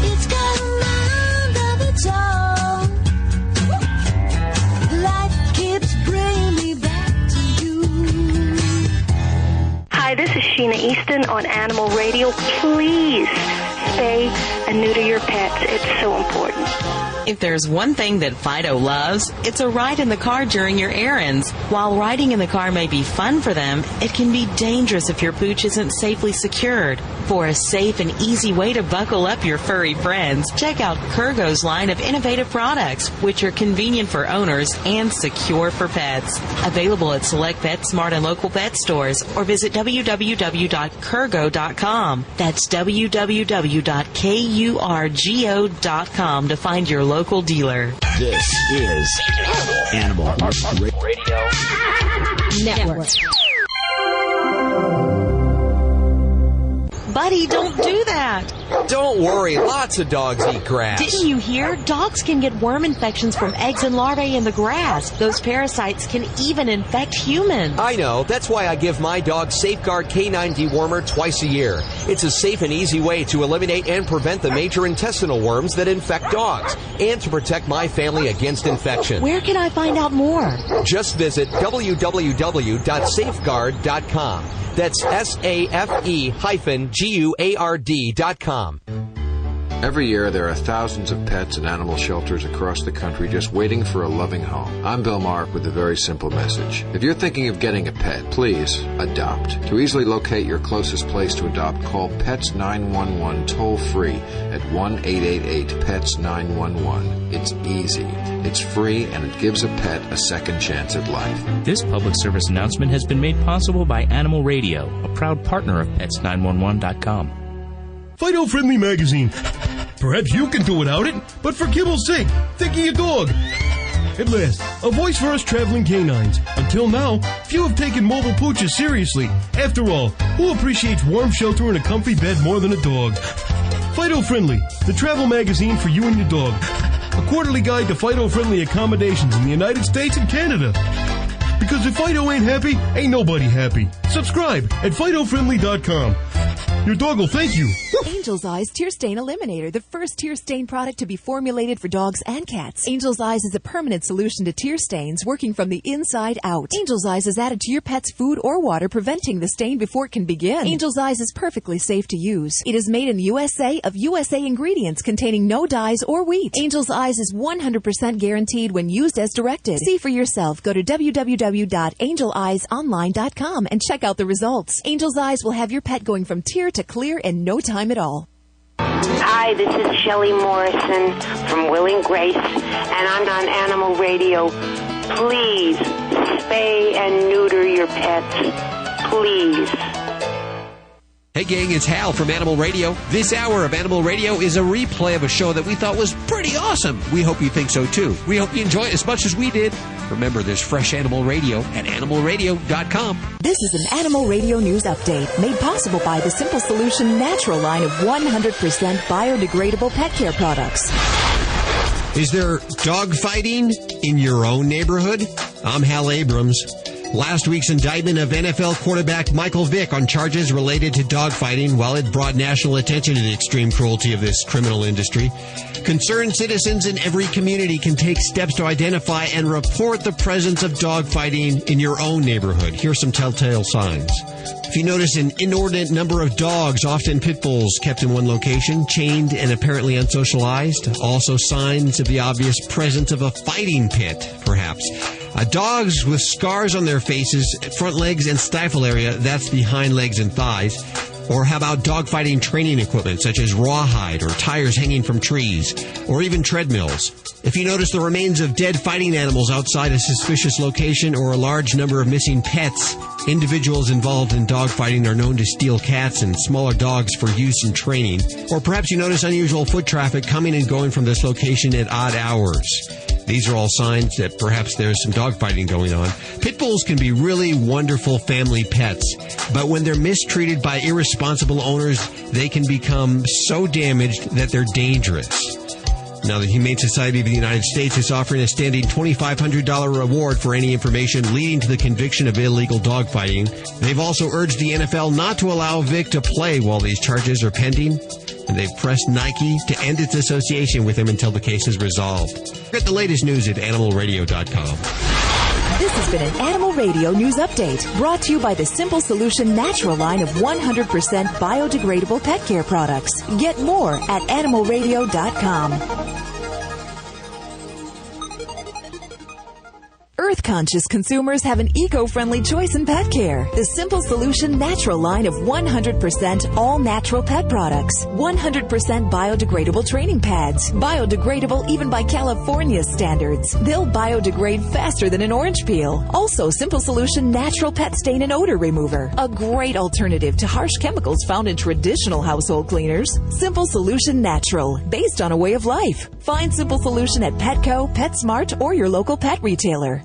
S9: it's got a mind of its own. Life keeps bringing me back to you.
S6: Hi, this is Sheena Easton on Animal Radio. Please spay and neuter your pets. It's so important.
S8: If there's one thing that Fido loves, it's a ride in the car during your errands. While riding in the car may be fun for them, it can be dangerous if your pooch isn't safely secured. For a safe and easy way to buckle up your furry friends, check out Kurgo's line of innovative products, which are convenient for owners and secure for pets. Available at select PetSmart and local pet stores, or visit www.kurgo.com. That's www.kurgo.com to find your local dealer.
S11: This is Animal Radio
S20: Network.
S8: Buddy, don't do that.
S21: Don't worry, lots of dogs eat grass.
S20: Didn't you hear? Dogs can get worm infections from eggs and larvae in the grass. Those parasites can even infect humans.
S21: I know. That's why I give my dog Safeguard K9 Dewormer twice a year. It's a safe and easy way to eliminate and prevent the major intestinal worms that infect dogs, and to protect my family against infection.
S20: Where can I find out more?
S21: Just visit www.safeguard.com. That's SAFE-GUARD.com.
S12: Every year, there are thousands of pets and animal shelters across the country just waiting for a loving home. I'm Bill Mark with a very simple message. If you're thinking of getting a pet, please adopt. To easily locate your closest place to adopt, call Pets 911 toll-free at 1-888-PETS-911. It's easy, it's free, and it gives a pet a second chance at life.
S25: This public service announcement has been made possible by Animal Radio, a proud partner of Pets911.com.
S26: Fido Friendly Magazine. Perhaps you can do without it, but for kibble's sake, think of your dog. At last, a voice for us traveling canines. Until now, few have taken mobile pooches seriously. After all, who appreciates warm shelter and a comfy bed more than a dog? Fido Friendly, the travel magazine for you and your dog. A quarterly guide to Fido-friendly accommodations in the United States and Canada. Because if Fido ain't happy, ain't nobody happy. Subscribe at FidoFriendly.com. Your dog will thank you.
S27: Angel's Eyes Tear Stain Eliminator, the first tear stain product to be formulated for dogs and cats. Angel's Eyes is a permanent solution to tear stains, working from the inside out. Angel's Eyes is added to your pet's food or water, preventing the stain before it can begin. Angel's Eyes is perfectly safe to use. It is made in the USA of USA ingredients containing no dyes or wheat. Angel's Eyes is 100% guaranteed when used as directed. See for yourself. Go to www.angeleyesonline.com and check out the results. Angel's Eyes will have your pet going from tear to clear in no time at all.
S10: Hi, this is Shelley Morrison from Will and Grace, and I'm on Animal Radio. Please spay and neuter your pets. Please.
S2: Hey gang, it's Hal from Animal Radio. This hour of Animal Radio is a replay of a show that we thought was pretty awesome. We hope you think so too. We hope you enjoy it as much as we did. Remember, there's fresh Animal Radio at animalradio.com.
S27: This is an Animal Radio News Update made possible by the Simple Solution Natural line of 100% biodegradable pet care products.
S2: Is there dog fighting in your own neighborhood? I'm Hal Abrams. Last week's indictment of NFL quarterback Michael Vick on charges related to dogfighting, while it brought national attention to the extreme cruelty of this criminal industry, concerned citizens in every community can take steps to identify and report the presence of dogfighting in your own neighborhood. Here's some telltale signs. If you notice an inordinate number of dogs, often pit bulls, kept in one location, chained and apparently unsocialized, also signs of the obvious presence of a fighting pit, perhaps. Dogs with scars on their faces, front legs and stifle area, that's the hind legs and thighs. Or how about dogfighting training equipment such as rawhide or tires hanging from trees, or even treadmills? If you notice the remains of dead fighting animals outside a suspicious location or a large number of missing pets, individuals involved in dogfighting are known to steal cats and smaller dogs for use in training. Or perhaps you notice unusual foot traffic coming and going from this location at odd hours. These are all signs that perhaps there's some dogfighting going on. Pit bulls can be really wonderful family pets, but when they're mistreated by irresponsible owners, they can become so damaged that they're dangerous. Now, the Humane Society of the United States is offering a standing $2,500 reward for any information leading to the conviction of illegal dogfighting. They've also urged the NFL not to allow Vick to play while these charges are pending, and they've pressed Nike to end its association with him until the case is resolved. Get the latest news at animalradio.com.
S27: This has been an Animal Radio News Update brought to you by the Simple Solution Natural line of 100% biodegradable pet care products. Get more at animalradio.com. Earth-conscious consumers have an eco-friendly choice in pet care. The Simple Solution Natural line of 100% all-natural pet products. 100% biodegradable training pads. Biodegradable even by California standards. They'll biodegrade faster than an orange peel. Also, Simple Solution Natural Pet Stain and Odor Remover. A great alternative to harsh chemicals found in traditional household cleaners. Simple Solution Natural, based on a way of life. Find Simple Solution at Petco, PetSmart, or your local pet retailer.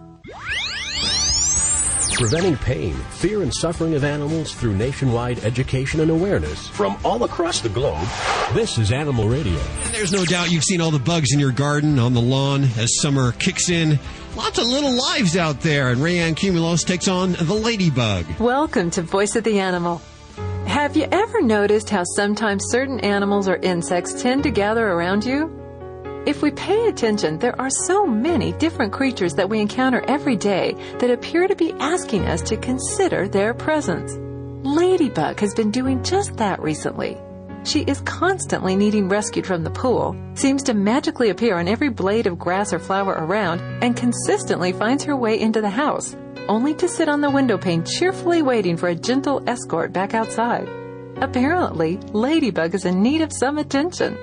S1: Preventing pain, fear, and suffering of animals through nationwide education and awareness from all across the globe. This is Animal Radio.
S2: And there's no doubt you've seen all the bugs in your garden, on the lawn, as summer kicks in. Lots of little lives out there, and Rayanne Cumulos takes on the ladybug.
S13: Welcome to Voice of the Animal. Have you ever noticed how sometimes certain animals or insects tend to gather around you? If we pay attention, there are so many different creatures that we encounter every day that appear to be asking us to consider their presence. Ladybug has been doing just that recently. She is constantly needing rescued from the pool, seems to magically appear on every blade of grass or flower around, and consistently finds her way into the house, only to sit on the window pane cheerfully waiting for a gentle escort back outside. Apparently, Ladybug is in need of some attention.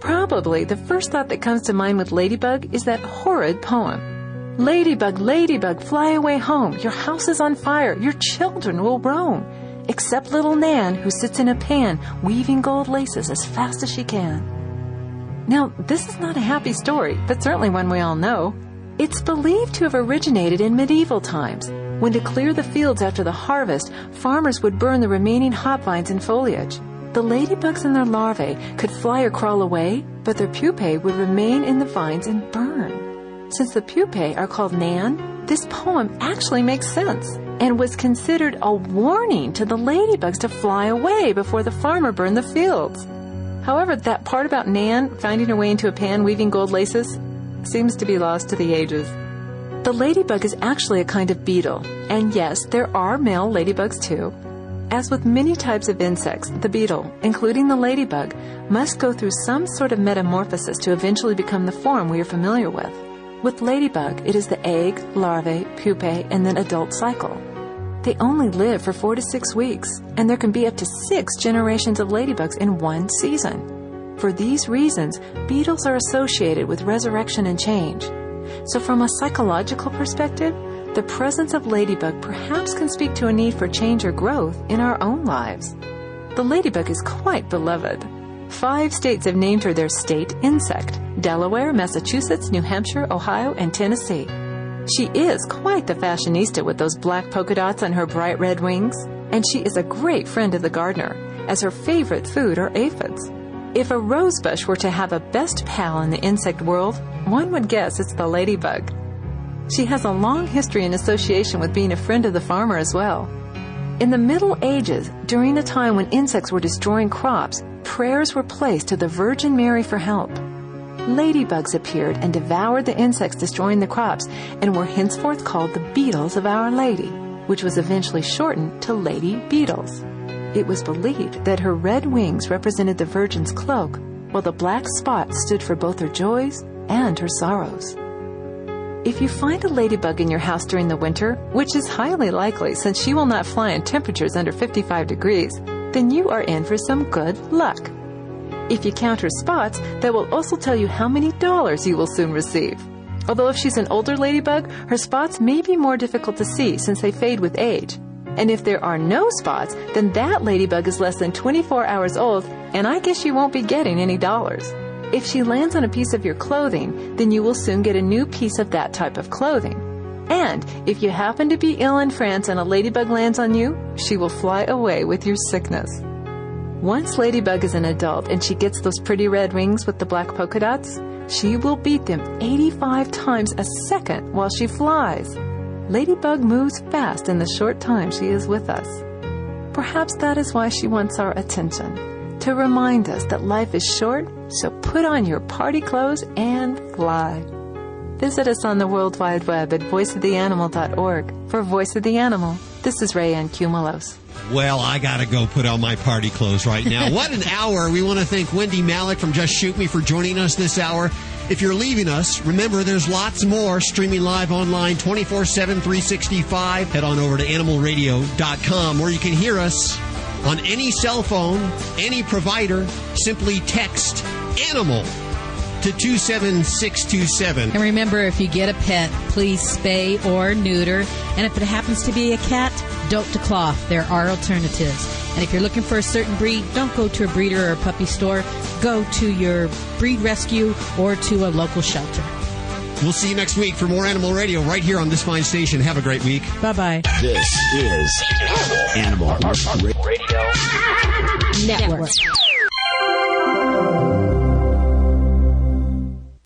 S13: Probably the first thought that comes to mind with Ladybug is that horrid poem. Ladybug, ladybug, fly away home. Your house is on fire. Your children will roam. Except little Nan, who sits in a pan, weaving gold laces as fast as she can. Now, this is not a happy story, but certainly one we all know. It's believed to have originated in medieval times, when to clear the fields after the harvest, farmers would burn the remaining hop vines and foliage. The ladybugs and their larvae could fly or crawl away, but their pupae would remain in the vines and burn. Since the pupae are called Nan, this poem actually makes sense and was considered a warning to the ladybugs to fly away before the farmer burned the fields. However, that part about Nan finding her way into a pan weaving gold laces seems to be lost to the ages. The ladybug is actually a kind of beetle, and yes, there are male ladybugs too. As with many types of insects, the beetle, including the ladybug, must go through some sort of metamorphosis to eventually become the form we are familiar with. With ladybug, it is the egg, larvae, pupae, and then adult cycle. They only live for 4 to 6 weeks, and there can be up to 6 generations of ladybugs in one season. For these reasons, beetles are associated with resurrection and change. So from a psychological perspective, the presence of ladybug perhaps can speak to a need for change or growth in our own lives. The ladybug is quite beloved. 5 states have named her their state insect: Delaware, Massachusetts, New Hampshire, Ohio, and Tennessee. She is quite the fashionista with those black polka dots on her bright red wings, and she is a great friend of the gardener, as her favorite food are aphids. If a rosebush were to have a best pal in the insect world, one would guess it's the ladybug. She has a long history in association with being a friend of the farmer as well. In the Middle Ages, during a time when insects were destroying crops, prayers were placed to the Virgin Mary for help. Ladybugs appeared and devoured the insects destroying the crops and were henceforth called the beetles of Our Lady, which was eventually shortened to Lady Beetles. It was believed that her red wings represented the Virgin's cloak, while the black spots stood for both her joys and her sorrows. If you find a ladybug in your house during the winter, which is highly likely since she will not fly in temperatures under 55 degrees, then you are in for some good luck. If you count her spots, that will also tell you how many dollars you will soon receive. Although if she's an older ladybug, her spots may be more difficult to see since they fade with age. And if there are no spots, then that ladybug is less than 24 hours old, and I guess you won't be getting any dollars. If she lands on a piece of your clothing, then you will soon get a new piece of that type of clothing. And if you happen to be ill in France and a ladybug lands on you, she will fly away with your sickness. Once Ladybug is an adult and she gets those pretty red wings with the black polka dots, she will beat them 85 times a second while she flies. Ladybug moves fast in the short time she is with us. Perhaps that is why she wants our attention, to remind us that life is short, so put on your party clothes and fly. Visit us on the World Wide Web at voiceoftheanimal.org. For Voice of the Animal, this is Rayanne Cumulos.
S2: Well, I gotta go put on my party clothes right now. What an hour. We want to thank Wendy Malick from Just Shoot Me for joining us this hour. If you're leaving us, remember there's lots more streaming live online 24/7, 365. Head on over to animalradio.com where you can hear us on any cell phone, any provider. Simply text ANIMAL to 27627.
S3: And remember, if you get a pet, please spay or neuter. And if it happens to be a cat, don't declaw. There are alternatives. And if you're looking for a certain breed, don't go to a breeder or a puppy store. Go to your breed rescue or to a local shelter.
S2: We'll see you next week for more Animal Radio right here on this fine station. Have a great week.
S3: Bye-bye.
S11: This is Animal Radio Network.